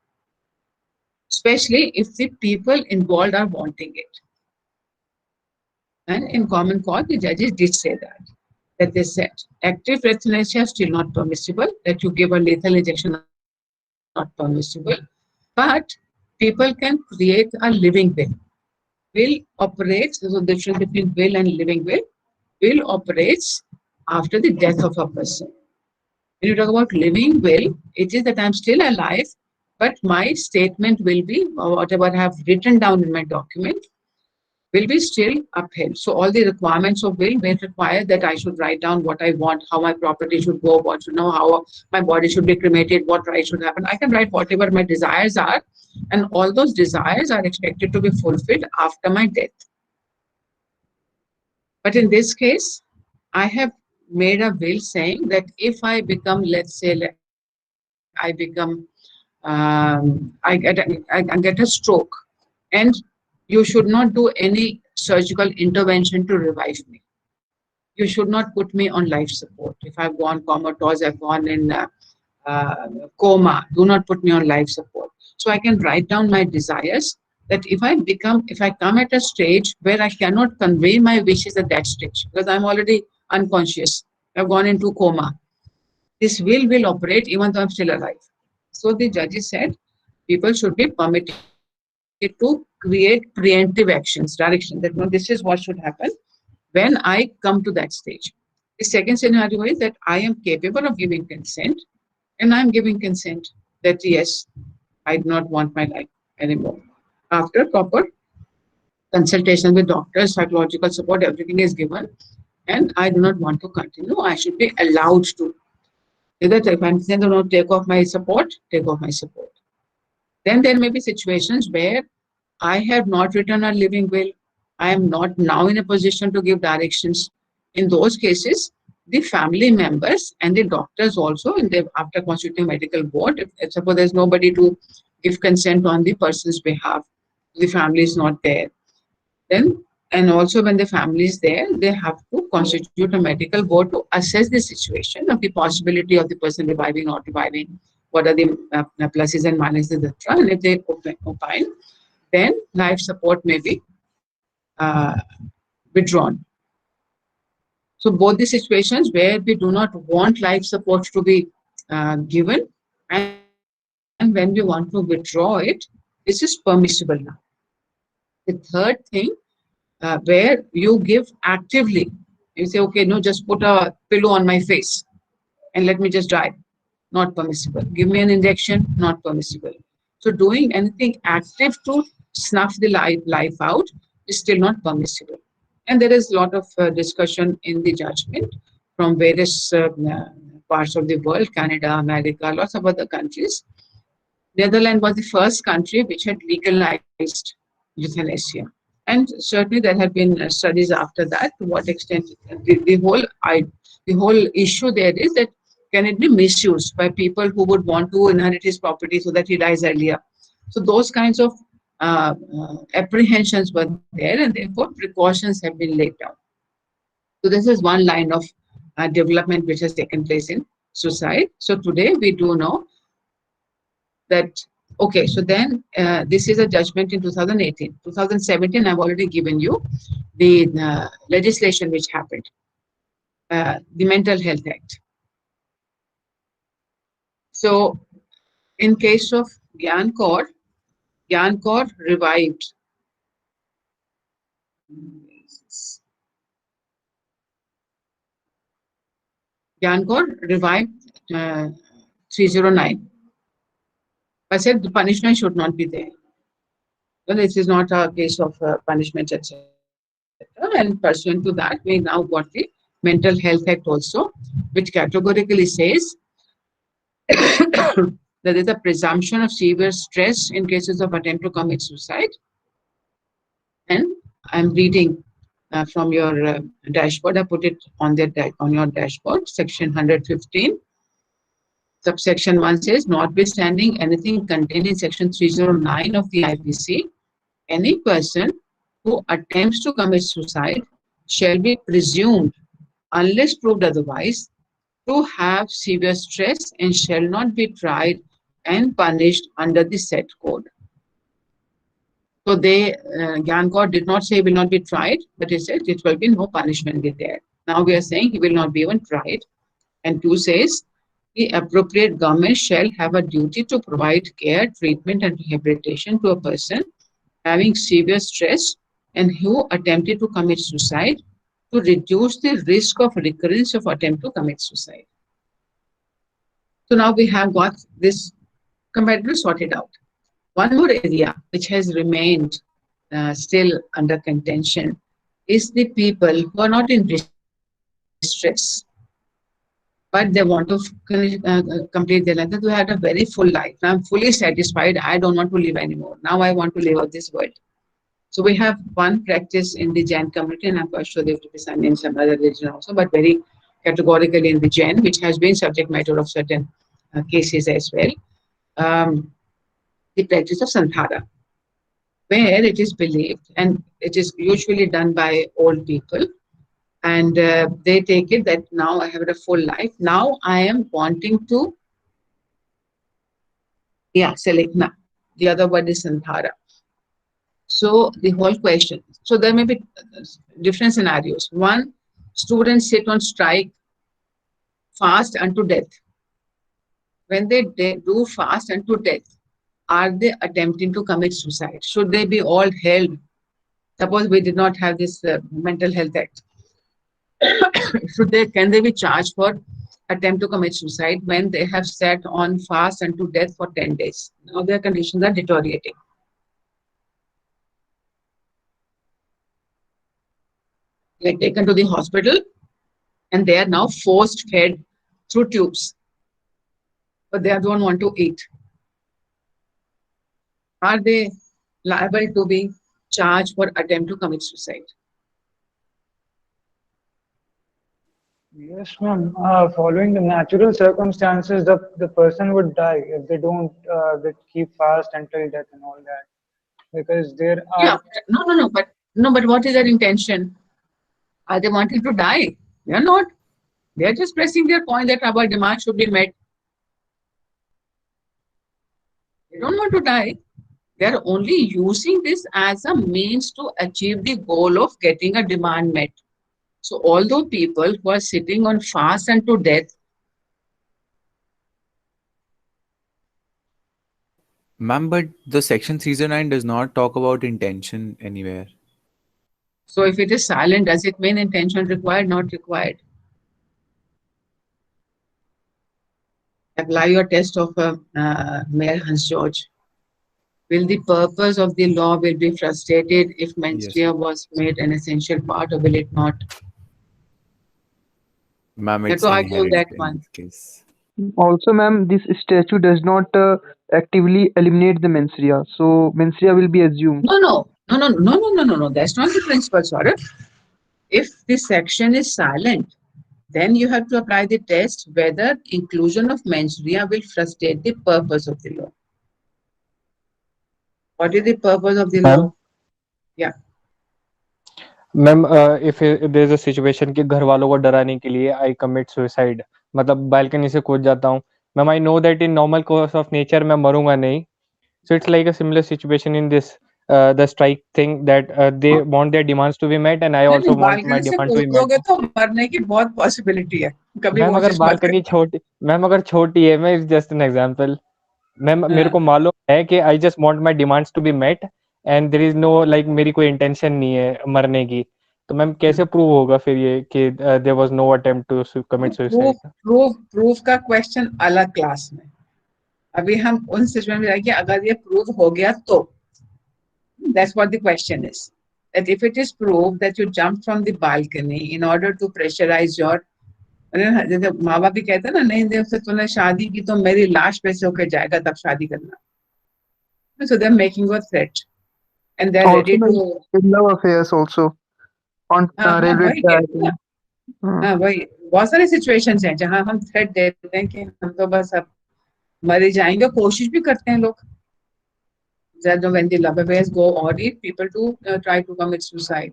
especially if the people involved are wanting it. And in common court, the judges did say that they said active euthanasia is still not permissible, that you give a lethal injection not permissible, but people can create a living will. Will operates, so the difference between will and living will operates after the death of a person. When you talk about living will, it is that I'm still alive, but my statement will be, or whatever I have written down in my document, will be still upheld. So all the requirements of will may require that I should write down what I want, how my property should go, what should know, how my body should be cremated, what right should happen. I can write whatever my desires are, and all those desires are expected to be fulfilled after my death. But in this case, I have made a will saying that if I become, let's say, I get a stroke, and you should not do any surgical intervention to revive me. You should not put me on life support. If I've gone comatose, I've gone in coma, do not put me on life support. So I can write down my desires, that if I come at a stage where I cannot convey my wishes at that stage, because I'm already unconscious, I've gone into coma, this will operate even though I'm still alive. So the judges said people should be permitted to create preemptive actions, direction, that no, this is what should happen when I come to that stage. The second scenario is that I am capable of giving consent, and I'm giving consent that yes, I do not want my life anymore. After proper consultation with doctors, psychological support, everything is given, and I do not want to continue. I should be allowed to. If I'm saying, no, take off my support, take off my support. Then there may be situations where I have not written a living will. I am not now in a position to give directions. In those cases, the family members and the doctors also, after constituting medical board, if suppose there's nobody to give consent on the person's behalf, the family is not there, then, and also when the family is there, they have to constitute a medical board to assess the situation of the possibility of the person reviving or not reviving, what are the pluses and minuses, etc. And if they opine, then life support may be withdrawn. So both the situations where we do not want life support to be given, and when we want to withdraw it, this is permissible now. The third thing, where you give actively, you say, okay, no, just put a pillow on my face and let me just die. Not permissible. Give me an injection, not permissible. So doing anything active to snuff the life out is still not permissible. And there is a lot of discussion in the judgment from various parts of the world, Canada, America, lots of other countries. Netherlands was the first country which had legalized euthanasia. And certainly there have been studies after that, to what extent the whole issue there is that can it be misused by people who would want to inherit his property so that he dies earlier. So those kinds of apprehensions were there, and therefore precautions have been laid down. So this is one line of development which has taken place in suicide. So today we do know that, okay, so then this is a judgment in 2018. 2017, I've already given you the legislation which happened, the Mental Health Act. So in case of Gyan Kaur revived. Gyan Kaur revived 309. I said the punishment should not be there. Well, this is not a case of punishment, etc. And pursuant to that, we now got the Mental Health Act also, which categorically says that there is a presumption of severe stress in cases of attempt to commit suicide. And I'm reading from your dashboard. I put it on your dashboard, section 115. Subsection 1 says, notwithstanding anything contained in section 309 of the IPC, any person who attempts to commit suicide shall be presumed, unless proved otherwise, to have severe stress and shall not be tried and punished under the said code. So Gyan Kaur did not say will not be tried, but he said it will be no punishment be there. Now we are saying he will not be even tried. And 2 says, the appropriate government shall have a duty to provide care, treatment and rehabilitation to a person having severe stress and who attempted to commit suicide to reduce the risk of recurrence of attempt to commit suicide. So now we have got this comparatively sorted out. One more area which has remained still under contention is the people who are not in distress, but they want to complete their life. They had a very full life. Now I'm fully satisfied. I don't want to live anymore. Now I want to live out this world. So we have one practice in the Jain community, and I'm quite sure there to be some in some other religion also, but very categorically in the Jain, which has been subject matter of certain cases as well. The practice of Santhara, where it is believed, and it is usually done by old people, and they take it that now I have a full life. Now I am wanting to, Selekna. The other word is Santhara. So the whole question. So there may be different scenarios. One, students sit on strike, fast unto death. When they do fast unto death, are they attempting to commit suicide? Should they be all held? Suppose we did not have this Mental Health Act. Can they be charged for attempt to commit suicide when they have sat on fast unto death for 10 days? Now their conditions are deteriorating. They are taken to the hospital and they are now forced fed through tubes, but they don't want to eat. Are they liable to be charged for attempt to commit suicide? Yes, ma'am. Following the natural circumstances, the person would die if they don't keep fast until death and all that, because there are. Yeah, but what is their intention? Are they wanting to die? They are not. They are just pressing their point that our demand should be met. They don't want to die. They are only using this as a means to achieve the goal of getting a demand met. So although people who are sitting on fast unto death, ma'am, but the section 309 does not talk about intention anywhere. so if it is silent, does it mean intention required, not required? Apply your test of Mayor Hans George. Will the purpose of the law will be frustrated if mens rea was made an essential part, or will it not? Ma'am, You have it's to argue inherent that in one. this case. Also, ma'am, this statute does not actively eliminate the mens rea, so mens rea will be assumed. No. That's not the principle, Saurabh. If the section is silent, then you have to apply the test whether inclusion of mens rea will frustrate the purpose of the law. What is the purpose of the ma'am law? Yeah. Ma'am if there is a situation कि घर वालों को डराने के लिए I commit suicide, मतलब balcony से कूद जाता हूँ। Ma'am I know that in normal course of nature मैं मरूंगा नहीं। So it's like a similar situation in this the strike thing that they want their demands to be met and I नहीं also नहीं, want my balcony से demand to be met. कूदोगे तो मरने की बहुत पॉसिबिलिटी है, कभी मैम अगर कोशिश मत बालकनी करना। छोटी, मैम अगर छोटी है, मैं जस्ट एन एग्जांपल, मैम मेरे को हाँ, मालूम है कि I just want my demands to be met and there is no like मेरी कोई इंटेंशन नहीं है मरने की, तो मैम कैसे प्रूव होगा फिर ये कि there was no attempt to commit proof suicide? Proof proof का क्वेश्चन अलग क्लास में। अभी हम उन सिचुएशन में जाएंगे अगर ये प्रूव हो गया तो। That's what the question is. That if it is proved that you jumped from the balcony in order to pressurize your, जैसे माँ बाप भी कहते हैं ना, नहीं देव से तूने शादी की तो मेरी लाश पे से होकर जाएगा तब शादी करना। So they're making you a threat and they're Also, ready ma'am, to, in love affairs also on हाँ हाँ railway वही track. कहते हैं ना, हाँ वही बहुत सारी सिचुएशंस हैं जहाँ हम थ्रेट देते हैं कि हम तो बस अब मर ही जाएंगे, कोशिश भी करते हैं लोग। That when the love affairs go on, people do try to commit suicide.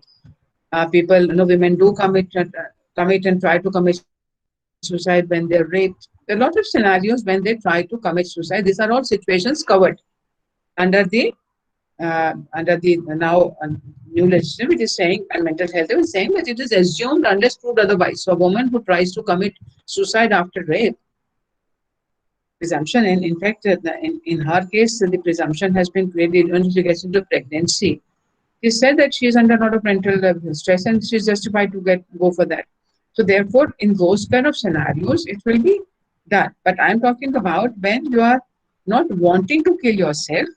People, women do commit and try to commit suicide when they're raped. There are a lot of scenarios when they try to commit suicide. These are all situations covered under the now new legislation, which is saying, and mental health is saying that it is assumed unless proved otherwise. So a woman who tries to commit suicide after rape, presumption, and in fact, in her case, the presumption has been created when she gets into pregnancy. She said that she is under a lot of mental stress and she's justified to go for that. So therefore, in those kind of scenarios, it will be done. But I'm talking about when you are not wanting to kill yourself,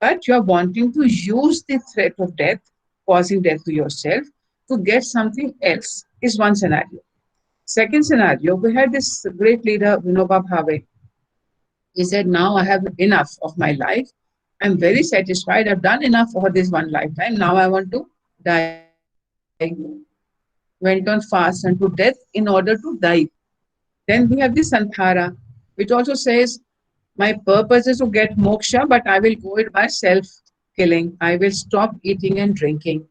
but you are wanting to use the threat of death, causing death to yourself, to get something else, is one scenario. Second scenario, we had this great leader, Vinoba Bhave. He said, now I have enough of my life. I'm very satisfied. I've done enough for this one lifetime. Now I want to die. Went on fast unto death in order to die. Then we have the Santhara, which also says, my purpose is to get moksha, but I will go it by self-killing. I will stop eating and drinking.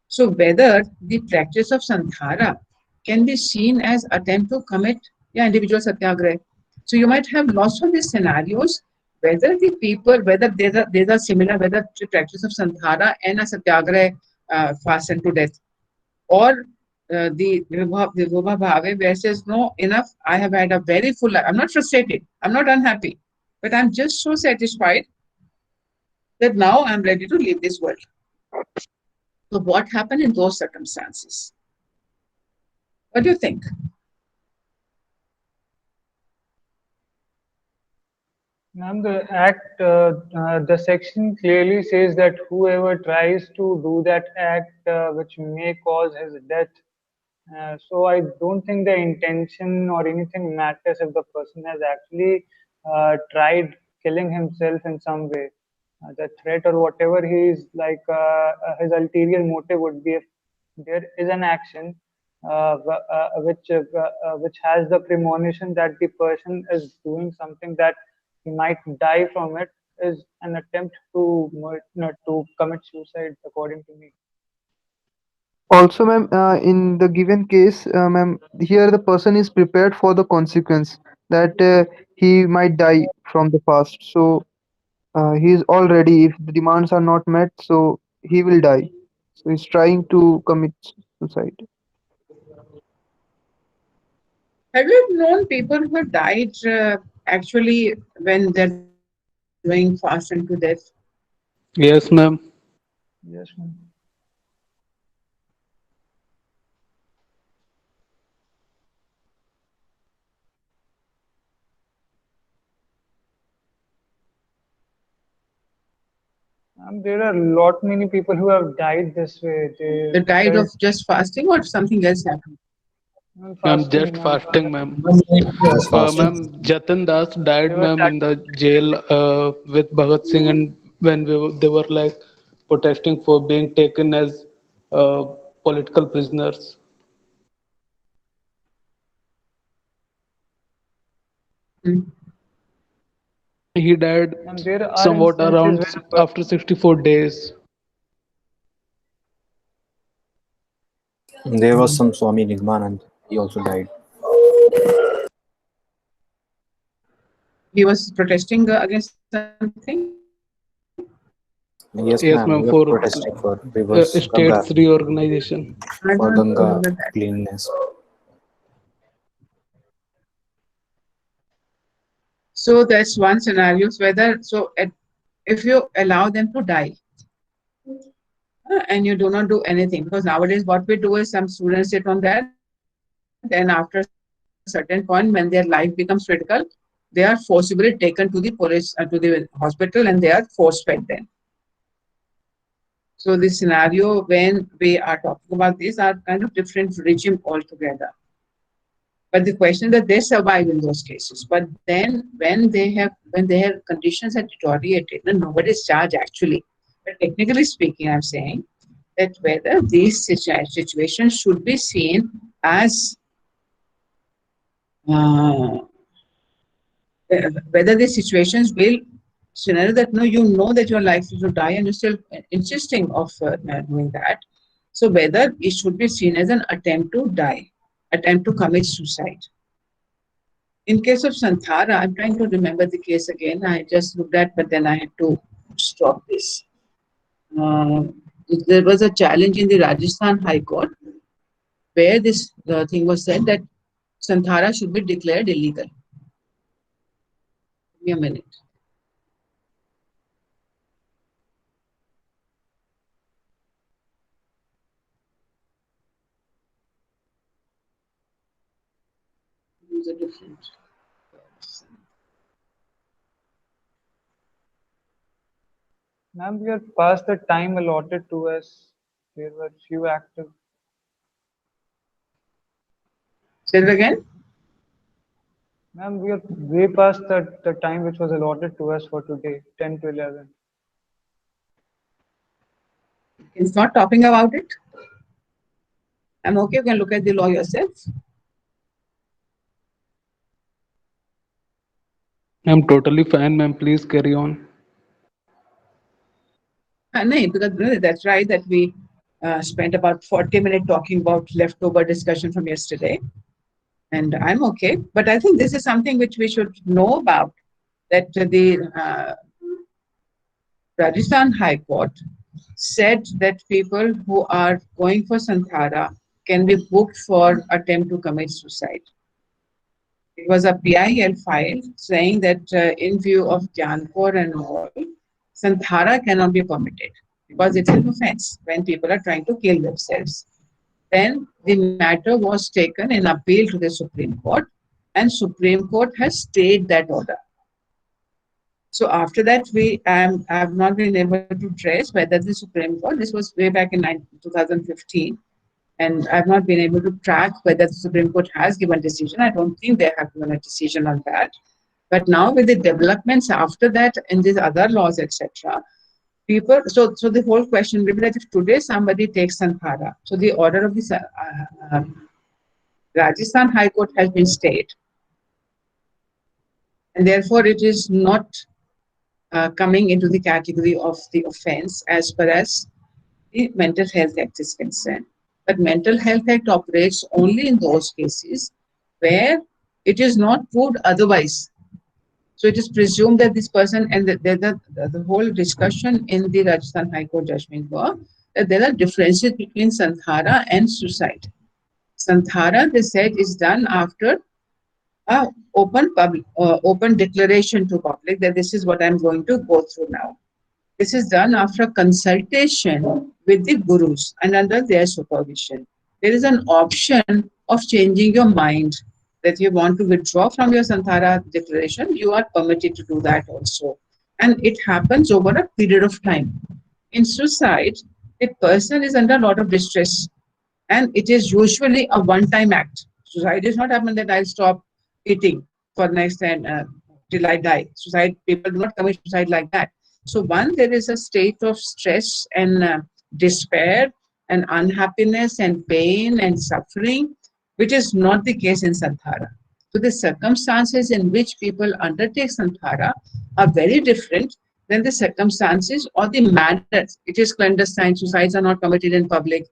So whether the practice of Santhara can be seen as attempt to commit individual satyagraha. So you might have lots of these scenarios, whether the people, whether there's a similar, whether the practice of Santhara and a satyagraha fast unto death, or the Vibhova Bhave, where says, no, enough, I have had a very full life. I'm not frustrated, I'm not unhappy, but I'm just so satisfied that now I'm ready to leave this world. So what happened in those circumstances? What do you think? Ma'am, the section clearly says that whoever tries to do that act which may cause his death. So I don't think the intention or anything matters if the person has actually tried killing himself in some way. The threat or whatever he is like, his ulterior motive would be if there is an action which has the premonition that the person is doing something that he might die from it, is an attempt to to commit suicide, according to me. Also, ma'am, in the given case, ma'am, here the person is prepared for the consequence that he might die from the past. So he is all ready. If the demands are not met, so he will die. So he's trying to commit suicide. Have you known people who have died actually when they're doing fast and to death? Yes, ma'am. Yes, ma'am. There are a lot many people who have died this way. They They died of felt just fasting or something else happened? Ma'am, fasting, just ma'am. fasting, ma'am. Yes, Ma'am, Jatin Das They died, were ma'am, in the jail with Bhagat Singh, and when they were like protesting for being taken as uh, political prisoners. Mm. He died And there are somewhat instances around where a after 64 days. There was some Swami Nigmanand. He also died. He was protesting against something. Yes, Yes, ma'am. ma'am, He was for protesting for reverse Ganga, states reorganization. I for don't Ganga remember that. cleanness. So that's one scenario. Whether so, if you allow them to die and you do not do anything, because nowadays what we do is some students sit on that, then after a certain point when their life becomes critical, they are forcibly taken to the police to the hospital and they are force fed then. So the scenario when we are talking about these are kind of different regime altogether. But the question that they survive in those cases. But then when their conditions are deteriorated, then nobody's charged actually. But technically speaking, I'm saying that whether these situations should be seen as uh, whether these situations will scenario that no, you know that you're likely to die and you're still insisting of doing that. So whether it should be seen as an attempt to die, attempt to commit suicide. In case of Santhara, I'm trying to remember the case again. I just looked at, but then I had to stop this. Uh, there was a challenge in the Rajasthan High Court where this thing was said that Santhara should be declared illegal. Give me a minute. Use a different person. ma'am, we are past the time allotted to us. There were few active. Say it again. Ma'am, we are way past the time which was allotted to us for today, 10 to 11. It's not talking about it. I'm okay. You can look at the law yourself. I'm totally fine, ma'am. Please carry on. No, because that's right that we spent about 40 minutes talking about leftover discussion from yesterday. And I'm okay. But I think this is something which we should know about, that the Rajasthan High Court said that people who are going for Santhara can be booked for attempt to commit suicide. It was a PIL file saying that in view of Janpur and all, Santhara cannot be permitted because it's an offense when people are trying to kill themselves. Then the matter was taken in appeal to the Supreme Court, and Supreme Court has stayed that order. So after that, we have not been able to trace whether the Supreme Court, this was way back in 2015, and I've not been able to track whether the Supreme Court has given decision. I don't think they have given a decision on that. But now with the developments after that in these other laws, etc., people, so the whole question will be that if today somebody takes Santhara, so the order of the Rajasthan High Court has been stayed, and therefore it is not coming into the category of the offense as far as the Mental Health Act is concerned. But Mental Health Act operates only in those cases where it is not proved otherwise. So it is presumed that this person, and the whole discussion in the Rajasthan High Court judgment was that there are differences between Santhara and suicide. Santhara, they said, is done after open declaration to public that this is what I'm going to go through now. This is done after consultation with the gurus and under their supervision. There is an option of changing your mind, that you want to withdraw from your Santhara declaration. You are permitted to do that also. And it happens over a period of time. In suicide, the person is under a lot of distress, and it is usually a one-time act. Suicide is not happen that I'll stop eating for next and till I die. Suicide, people do not commit suicide like that. So one, there is a state of stress and despair and unhappiness and pain and suffering, which is not the case in Santhara. So the circumstances in which people undertake Santhara are very different than the circumstances or the manner. It is clandestine. Suicides are not committed in public.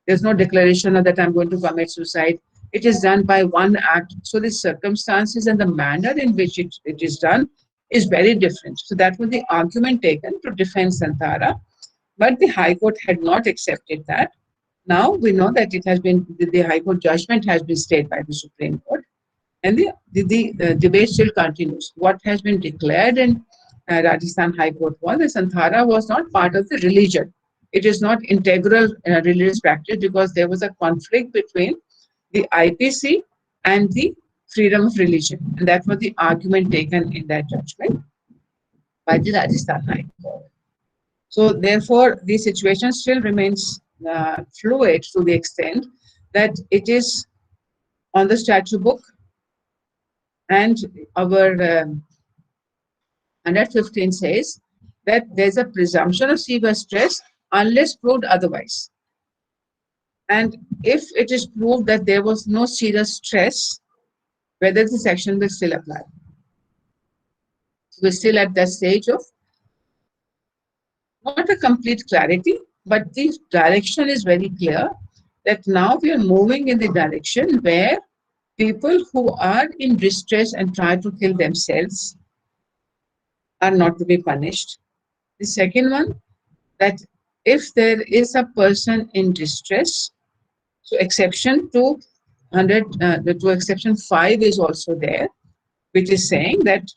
There's no declaration of that I'm going to commit suicide. It is done by one act. So the circumstances and the manner in which it is done is very different. So that was the argument taken to defend Santara. But the High Court had not accepted that. Now we know that it has been, the High Court judgment has been stayed by the Supreme Court. And the debate still continues. What has been declared in Rajasthan High Court was that Santara was not part of the religion. It is not integral religious practice because there was a conflict between the IPC and the freedom of religion. And that was the argument taken in that judgment by the Rajasthan High Court. So therefore, the situation still remains fluid to the extent that it is on the statute book, and our 115 says that there's a presumption of severe stress unless proved otherwise. And if it is proved that there was no serious stress, whether the section will still apply. We're still at that stage of not a complete clarity, but the direction is very clear that now we are moving in the direction where people who are in distress and try to kill themselves are not to be punished. The second one, that if there is a person in distress, so exception to exception 5 is also there, which is saying that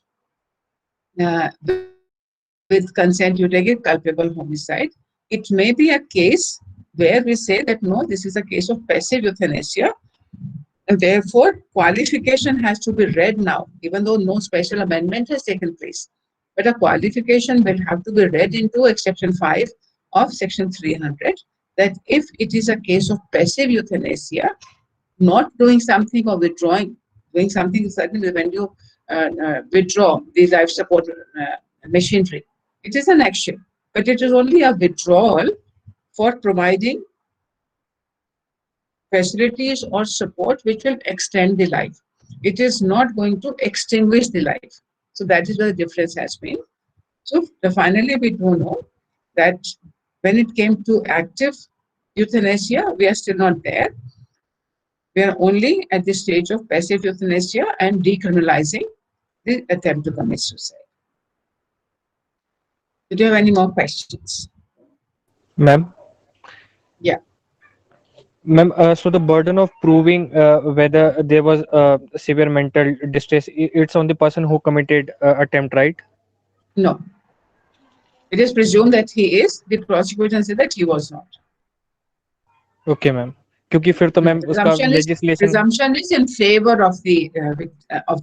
with consent you take a culpable homicide. It may be a case where we say that no, this is a case of passive euthanasia, and therefore qualification has to be read now, even though no special amendment has taken place. But a qualification will have to be read into exception 5 of section 300, that if it is a case of passive euthanasia, not doing something or withdrawing, doing something is certainly when you withdraw the life support machinery. It is an action, but it is only a withdrawal for providing facilities or support which will extend the life. It is not going to extinguish the life. So that is where the difference has been. So finally, we do know that when it came to active euthanasia, we are still not there. We are only at the stage of passive euthanasia and decriminalizing the attempt to commit suicide. Do you have any more questions? Ma'am? Yeah. Ma'am, so the burden of proving whether there was severe mental distress, it's on the person who committed attempt, right? No. It is presumed that he is. The prosecution said that he was not. Okay, ma'am. क्योंकि फिर तो ma'am उसका legislation presumption is in favor of the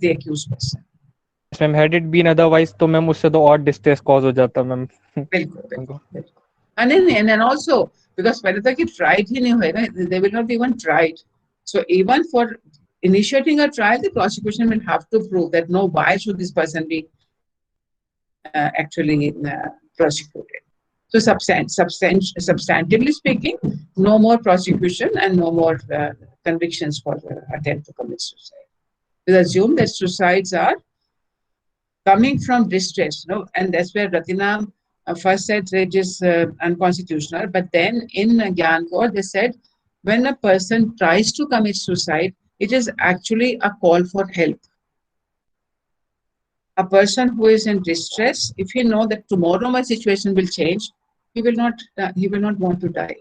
accused person. Ma'am, had it been otherwise, तो ma'am उससे तो और distress cause हो जाता मैम. बिल्कुल. And then also because पहले तक ये tried ही नहीं होएगा, they will not be even tried. So even for initiating a trial, the prosecution will have to prove that no, why should this person be actually prosecuted? So substantively speaking, no more prosecution and no more convictions for attempt to commit suicide. We assume that suicides are coming from distress, no? And that's where Rathinam first said it is unconstitutional, but then in Gyan Kaur they said when a person tries to commit suicide, it is actually a call for help. A person who is in distress, if he knows that tomorrow my situation will change, he will not want to die.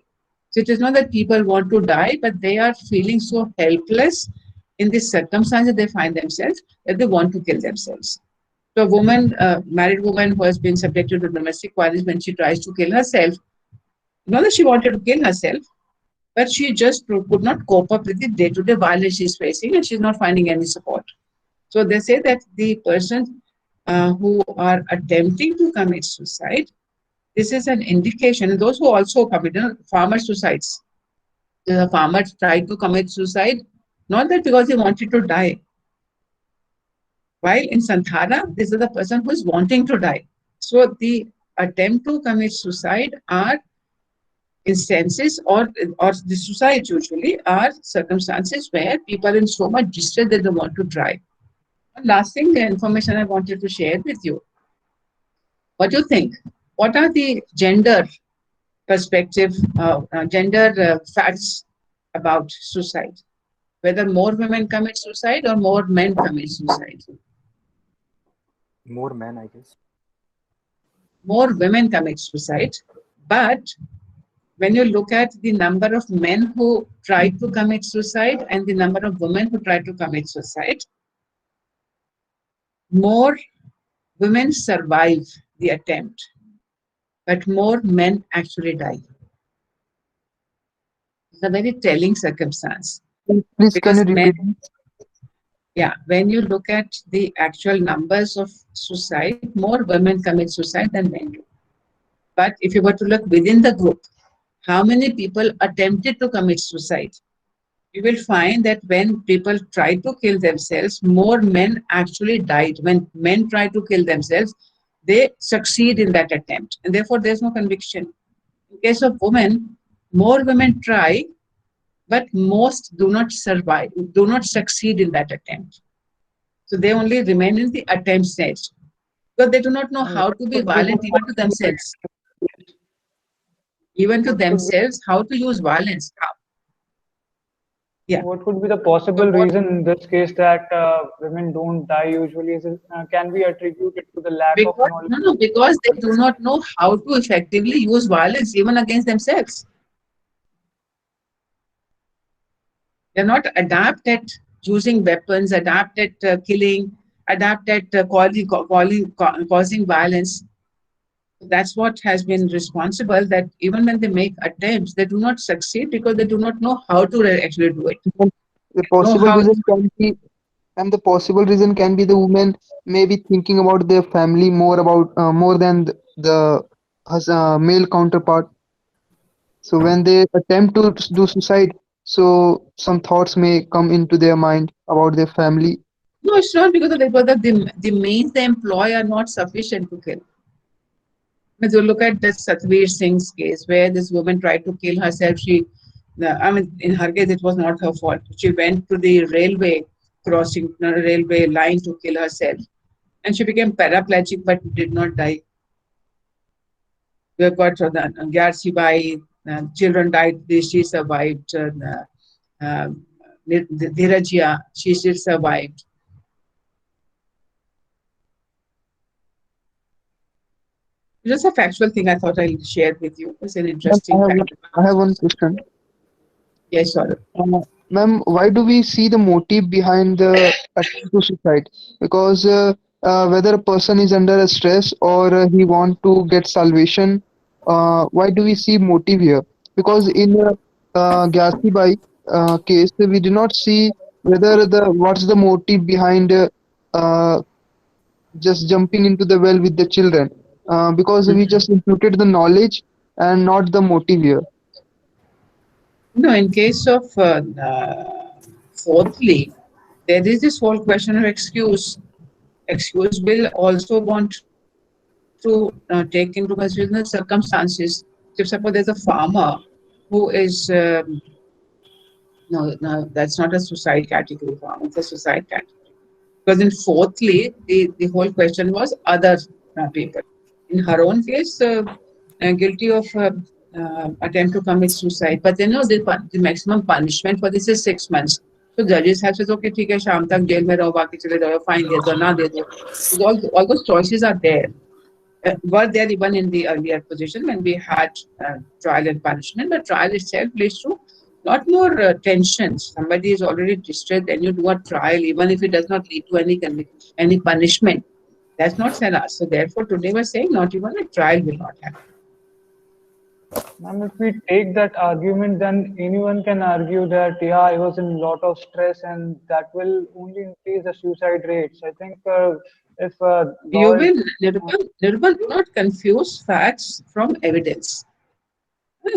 So it is not that people want to die, but they are feeling so helpless in the circumstances they find themselves that they want to kill themselves. So a woman, married woman who has been subjected to domestic violence, when she tries to kill herself, not that she wanted to kill herself, but she just could not cope up with the day-to-day violence she's facing and she's not finding any support. So they say that the persons who are attempting to commit suicide, this is an indication, and those who also commit, farmer suicides. The farmer tried to commit suicide, not that because he wanted to die. While in Santara, this is the person who is wanting to die. So the attempt to commit suicide are instances, or the suicide usually are circumstances where people are in so much distress that they want to die. One last thing, the information I wanted to share with you. What do you think? What are the gender perspective, gender facts about suicide? Whether more women commit suicide or more men commit suicide? More men, I guess. More women commit suicide, but when you look at the number of men who try to commit suicide and the number of women who try to commit suicide, more women survive the attempt, but more men actually die. It's a very telling circumstance. Please, can you Because men, repeat? yeah, when you look at the actual numbers of suicide, more women commit suicide than men do. But if you were to look within the group, how many people attempted to commit suicide? You will find that when people try to kill themselves, more men actually died. When men try to kill themselves, they succeed in that attempt, and therefore there's no conviction. In case of women, more women try, but most do not survive, do not succeed in that attempt. So they only remain in the attempt stage because they do not know how to be violent even to themselves. Even to themselves, how to use violence. Yeah. What could be the possible reason in this case that women don't die usually? Is it, can we attribute it to the lack of Because, knowledge? no, because they do not know how to effectively use violence even against themselves. They're not adept at using weapons, adept at killing, adept at causing violence. That's what has been responsible, that even when they make attempts, they do not succeed because they do not know how to actually do it. The Know possible how. reason can be, and the possible reason can be the women may be thinking about their family more than the male counterpart. So when they attempt to do suicide, so some thoughts may come into their mind about their family. No, it's not because of that, but the means they employ are not sufficient to kill. If you look at this Satvir Singh's case, where this woman tried to kill herself, in her case, it was not her fault. She went to the railway crossing, railway line to kill herself, and she became paraplegic but did not die. We have got Gyarsi Bai, children died, she survived. Dhirajia, she still survived. Just a factual thing I thought I'll share with you. It's an interesting fact. I have one question. Yes, sorry. Ma'am, why do we see the motive behind the attempt to suicide? Because whether a person is under a stress or he want to get salvation, why do we see motive here? Because in Gyasi Bai case, we do not see whether what's the motive behind uh, just jumping into the well with the children. Because we just imputed the knowledge and not the motive here. No, in case of fourthly, there is this whole question of excuse. Excuse will also want to take into consideration the circumstances. If suppose there's a farmer who is no, that's not a suicide category farmer, it's a suicide category. Because in fourthly, the whole question was other people. In her own case, guilty of attempt to commit suicide. But then, the maximum punishment for this is 6 months. So judges have said, okay, ठीक है, शाम तक jail में रहो, बाकी चले जाओ, fine दे दो, ना दे दो. All those choices are there. Were there even in the earlier position when we had trial and punishment, but trial itself leads to lot more tensions. Somebody is already distressed, then you do a trial, even if it does not lead to any punishment. That's not salah. So therefore, today we're saying not even a trial will not happen. Ma'am, if we take that argument, then anyone can argue that, yeah, I was in a lot of stress and that will only increase the suicide rates. I think if You will, Nirban, do not confuse facts from evidence.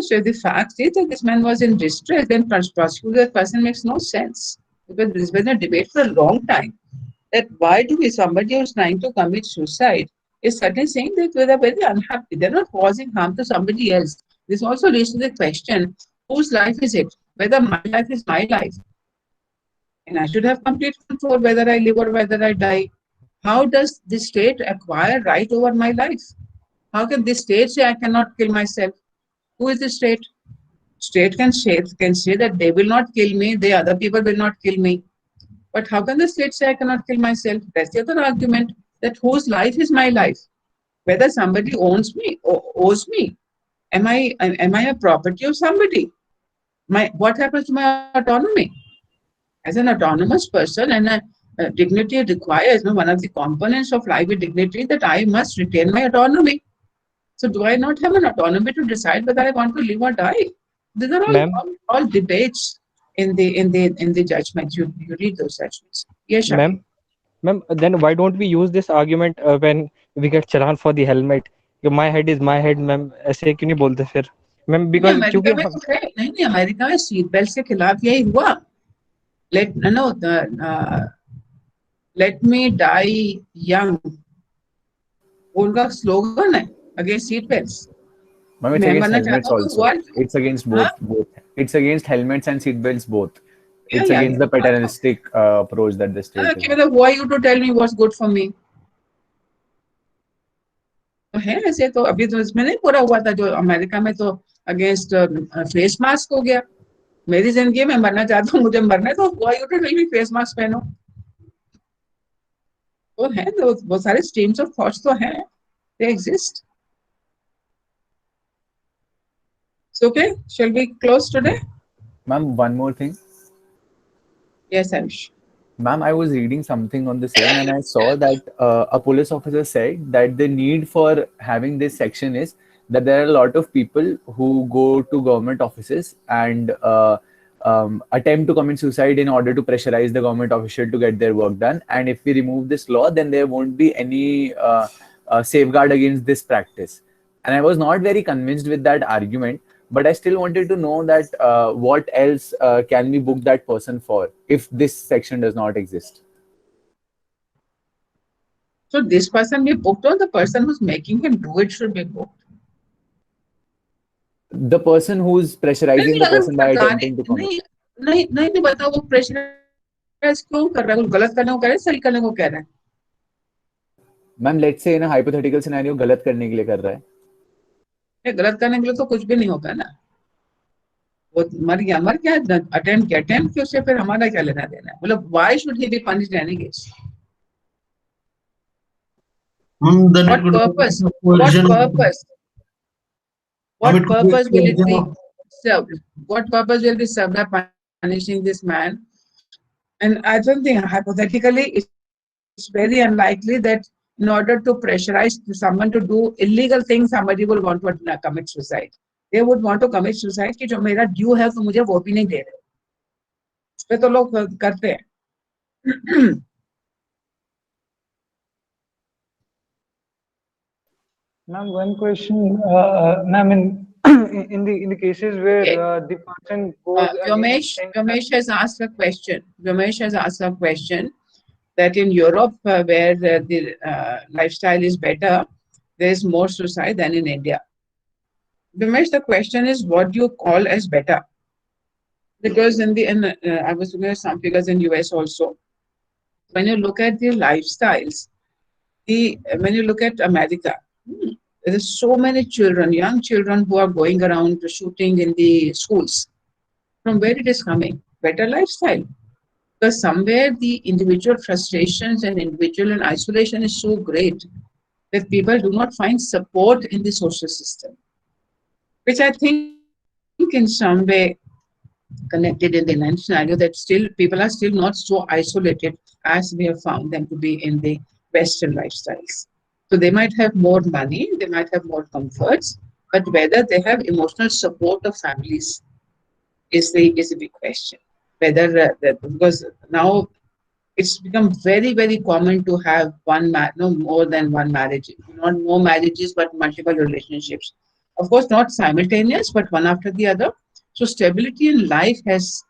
So if the fact is that this man was in distress, then prosecute that person makes no sense. Because this has been a debate for a long time. That why do we, somebody who's trying to commit suicide is certainly saying that they are very unhappy. They're not causing harm to somebody else. This also leads to the question, whose life is it? Whether my life is my life. And I should have complete control whether I live or whether I die. How does the state acquire right over my life? How can the state say I cannot kill myself? Who is the state? State can say that they will not kill me, the other people will not kill me. But how can the state say I cannot kill myself? That's the other argument, that whose life is my life? Whether somebody owns me or owes me. Am I a property of somebody? What happens to my autonomy? As an autonomous person, and dignity requires, one of the components of life with dignity, that I must retain my autonomy. So do I not have an autonomy to decide whether I want to live or die? These are Ma'am, all debates in the judgments. You read those judgments. Yes, Shakil. ma'am, then why don't we use this argument when we get challan for the helmet? My head is my head, ma'am. ऐसे क्यों नहीं बोलते फिर? Ma'am, नहीं, because America क्योंकि में हम तो है, नहीं, अमेरिका में सीट बेल्ट के खिलाफ यही हुआ. Let me die young. उनका स्लोगन है against seat belts. Ma'am, it's मैं against मरना helmets चाहता हूँ also. what? It's against हाँ? both. It's against helmets and seatbelts both. Yeah, It's yeah, against yeah. the paternalistic approach that the state कि is. मतलब who are you to tell me what's good for me? तो है ऐसे. तो अभी तो इसमें नहीं पूरा हुआ था जो अमेरिका में, तो अगेंस्ट फेस मास्क हो गया. मेरी जिंदगी में मरना चाहता हूँ, मुझे मरना है, तो who are you to tell me face mask पहनो? तो है, तो बहुत सारे स्ट्रीम्स ऑफ थॉट्स तो हैं, they exist. So okay, shall we close today? Ma'am, one more thing. Yes, Anush. Ma'am, I was reading something on the same and I saw that a police officer said that the need for having this section is that there are a lot of people who go to government offices and attempt to commit suicide in order to pressurize the government official to get their work done. And if we remove this law, then there won't be any safeguard against this practice. And I was not very convinced with that argument, but I still wanted to know that what else can we book that person for if this section does not exist. So this person be booked, or the person who's making him do it should be booked? The person who's pressurizing नहीं, the अगर person by पता attempting to commit. नहीं बताओ वो pressurise क्यों कर रहा है? कुछ गलत करने को कह रहा है, सही करने को कह रहा है? Ma'am, let's say in a hypothetical scenario गलत करने के लिए कर रहा है. गलत करने के लिए तो कुछ भी नहीं होगा ना. वो मर गया अटेम्प्ट किया उससे, फिर हमारा क्या लेना देना है? मतलब why should he be punished in any case? Then What it could purpose? be What coercion. purpose? What it could be purpose will it be coercion. served? What purpose will be served by punishing this man? And I don't think, hypothetically, it's very unlikely that in order to pressurize someone to do illegal things, somebody will want to commit suicide. They would want to commit suicide कि जो मेरा due है तो मुझे वो भी नहीं दे रहे. उस पे तो लोग करते हैं. Ma'am, one question, ma'am, in the cases where the person goes Ramesh has asked a question. Ramesh has asked a question that in Europe, where the lifestyle is better, there is more suicide than in India. Ramesh, the question is, what do you call as better? Because I was looking at some figures in US also. When you look at the lifestyles, when you look at America, there are so many children, young children, who are going around shooting in the schools. From where it is coming? Better lifestyle. Because somewhere the individual frustrations and individual and isolation is so great that people do not find support in the social system, which I think in some way connected in the Indian scenario, that still people are still not so isolated as we have found them to be in the Western lifestyles. So they might have more money, they might have more comforts, but whether they have emotional support of families is a big question. Whether because now it's become very, very common to have more than one marriage, not more marriages, but multiple relationships. Of course, not simultaneous, but one after the other. So stability in life has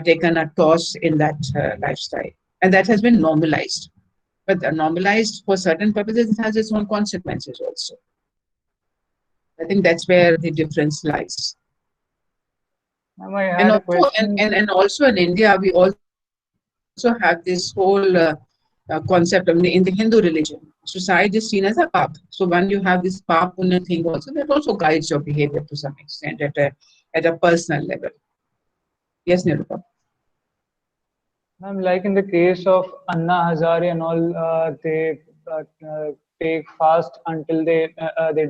taken a toss in that lifestyle, and that has been normalized. But normalized for certain purposes, it has its own consequences also. I think that's where the difference lies. And also in India, we also have this whole concept in the Hindu religion. Suicide is seen as a pap. So when you have this pap punya thing also, that also guides your behavior to some extent at a personal level. Yes, Nirupa. Ma'am, like in the case of Anna Hazare and all, they take fast until they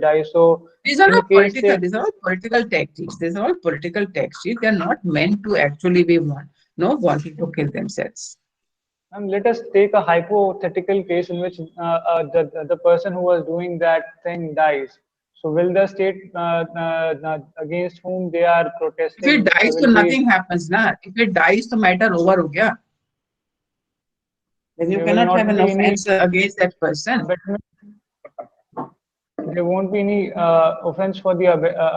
die. So These are in not case political. they, These are all political tactics. These are all political tactics. They are not meant to actually be wanting to kill themselves. let us take a hypothetical case in which the person who was doing that thing dies. So will the state against whom they are If protesting it dies, so will be, nothing happens, na. If it dies, the matter over ho gaya. Then you there will cannot have not an be any offense against that person. abatement, there won't be any offense for the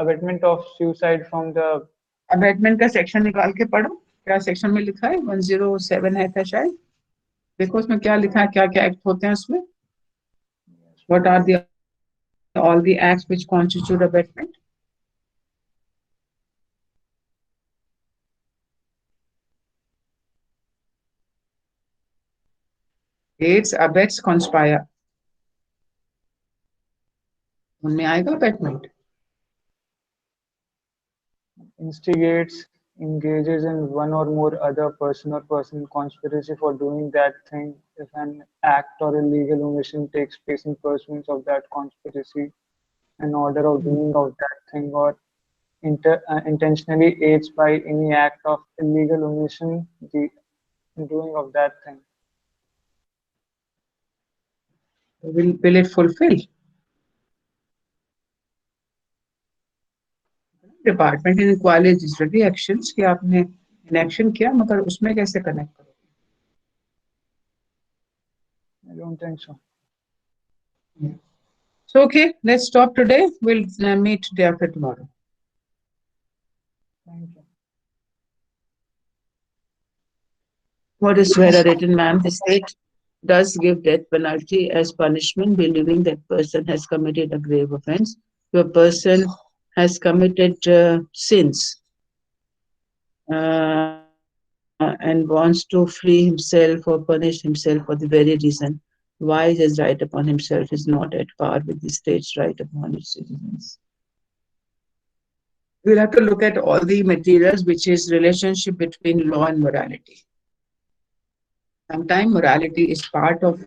abatement of suicide from the. Abetment का section निकाल के पढ़ो, क्या section में लिखा है? 107 है क्या शायद? देखो उसमें क्या लिखा है, क्या क्या एक्ट होते हैं उसमें? What are all the acts which constitute abatement? Aids, abets, conspire. उनमें आएगा abatement. Instigates, engages in one or more other person or person conspiracy for doing that thing if an act or illegal omission takes place in pursuance of that conspiracy, an order of doing of that thing, or intentionally aids by any act of illegal omission the doing of that thing. Will it fulfill? Department in equality actions कि आपने inaction किया, मगर उसमें कैसे connect करोगे? I don't think so. So okay, let's stop today. We'll meet day after tomorrow. Thank you. What is where written, ma'am? The state does give death penalty as punishment, believing that person has committed a grave offense. If a person has committed sins and wants to free himself or punish himself for the very reason why his right upon himself is not at par with the state's right upon its citizens. We'll have to look at all the materials, which is relationship between law and morality. Sometimes morality is part of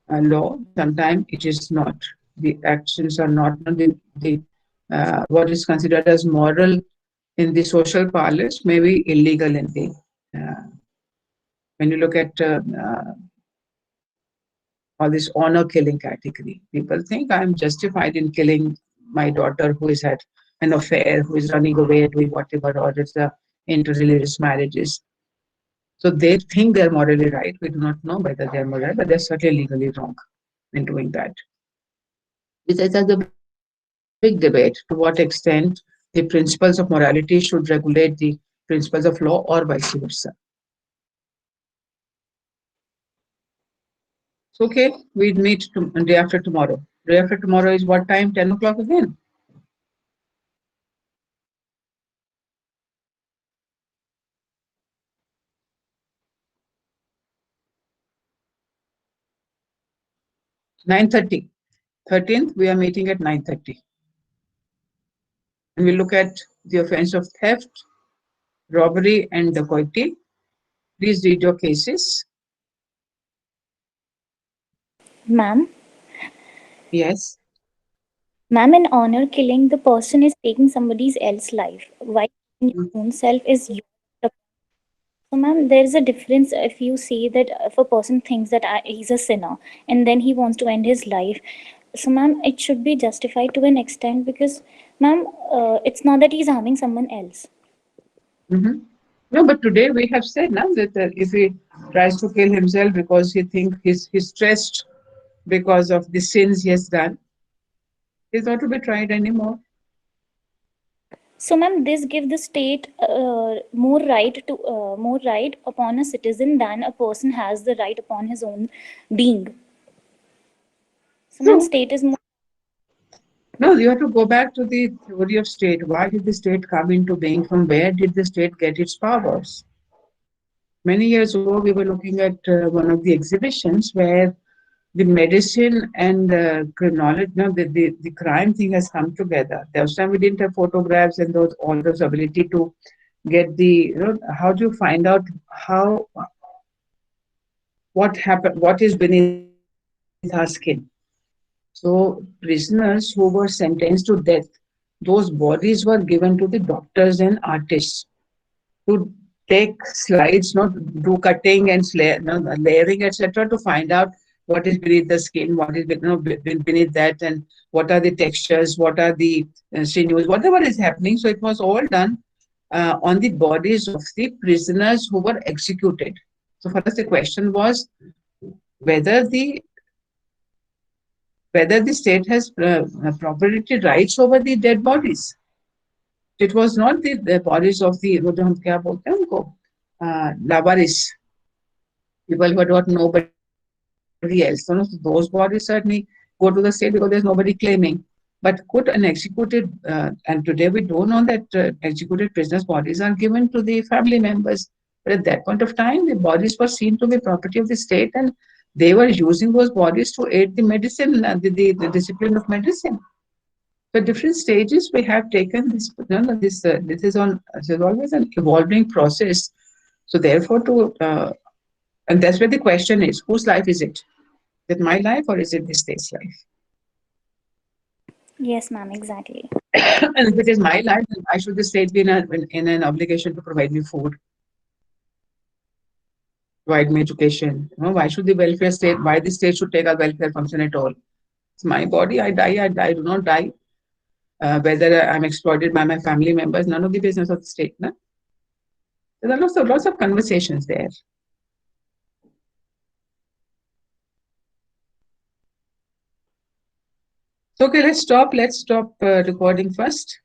law, sometimes it is not. The actions are not what is considered as moral in the social parlance may be illegal in the when you look at all this honor killing category. People think I'm justified in killing my daughter who has had an affair, who is running away, doing whatever, or it's interreligious marriages. So they think they're morally right. We do not know whether they're moral, but they're certainly legally wrong in doing that. This is a big debate to what extent the principles of morality should regulate the principles of law or vice versa. So, okay, we'd meet day after tomorrow. Day after tomorrow is what time? 10 o'clock again. (9:30). 13th, we are meeting at 9:30. And we look at the offense of theft, robbery, and dacoity. Please read your cases. Ma'am? Yes. Ma'am, in honor killing, the person is taking somebody else's life, while your own self is yours. So, ma'am, there is a difference if you say that if a person thinks that he's a sinner and then he wants to end his life. So, ma'am, it should be justified to an extent because, ma'am, it's not that he's harming someone else. No, but today we have said now that if he tries to kill himself because he thinks he's stressed because of the sins he has done, he's not to be tried anymore. So, ma'am, this gives the state more right upon a citizen than a person has the right upon his own being. So, ma'am, state is more. No, you have to go back to the theory of state. Why did the state come into being? From where did the state get its powers? Many years ago, we were looking at one of the exhibitions where the medicine and the criminology, the crime thing has come together. There was time we didn't have photographs and all those ability to get the, how do you find out what happened, what is beneath our skin. So prisoners who were sentenced to death, those bodies were given to the doctors and artists to take slides, not do cutting and layering, etc., to find out what is beneath the skin, what is beneath that, and what are the textures, what are the sinews, whatever is happening. So it was all done on the bodies of the prisoners who were executed. So for us, the question was whether the state has property rights over the dead bodies. It was not the bodies of the labaris, people who got nobody else. So those bodies certainly go to the state because there's nobody claiming. But could an executed, and today we don't know that executed prisoners' bodies are given to the family members. But at that point of time, the bodies were seen to be property of the state, and they were using those bodies to aid the medicine, the discipline of medicine. So different stages we have taken this. This is always an evolving process. So therefore, and that's where the question is: whose life is it? Is it my life or is it the state's life? Yes, ma'am, exactly. And if it is my life, then why should the state be in an obligation to provide me food, provide me education? Why should the welfare state? Why the state should take a welfare function at all? It's my body. I die. I do not die. Whether I'm exploited by my family members, none of the business of the state. No? There are lots of conversations there. Okay, let's stop. Let's stop recording first.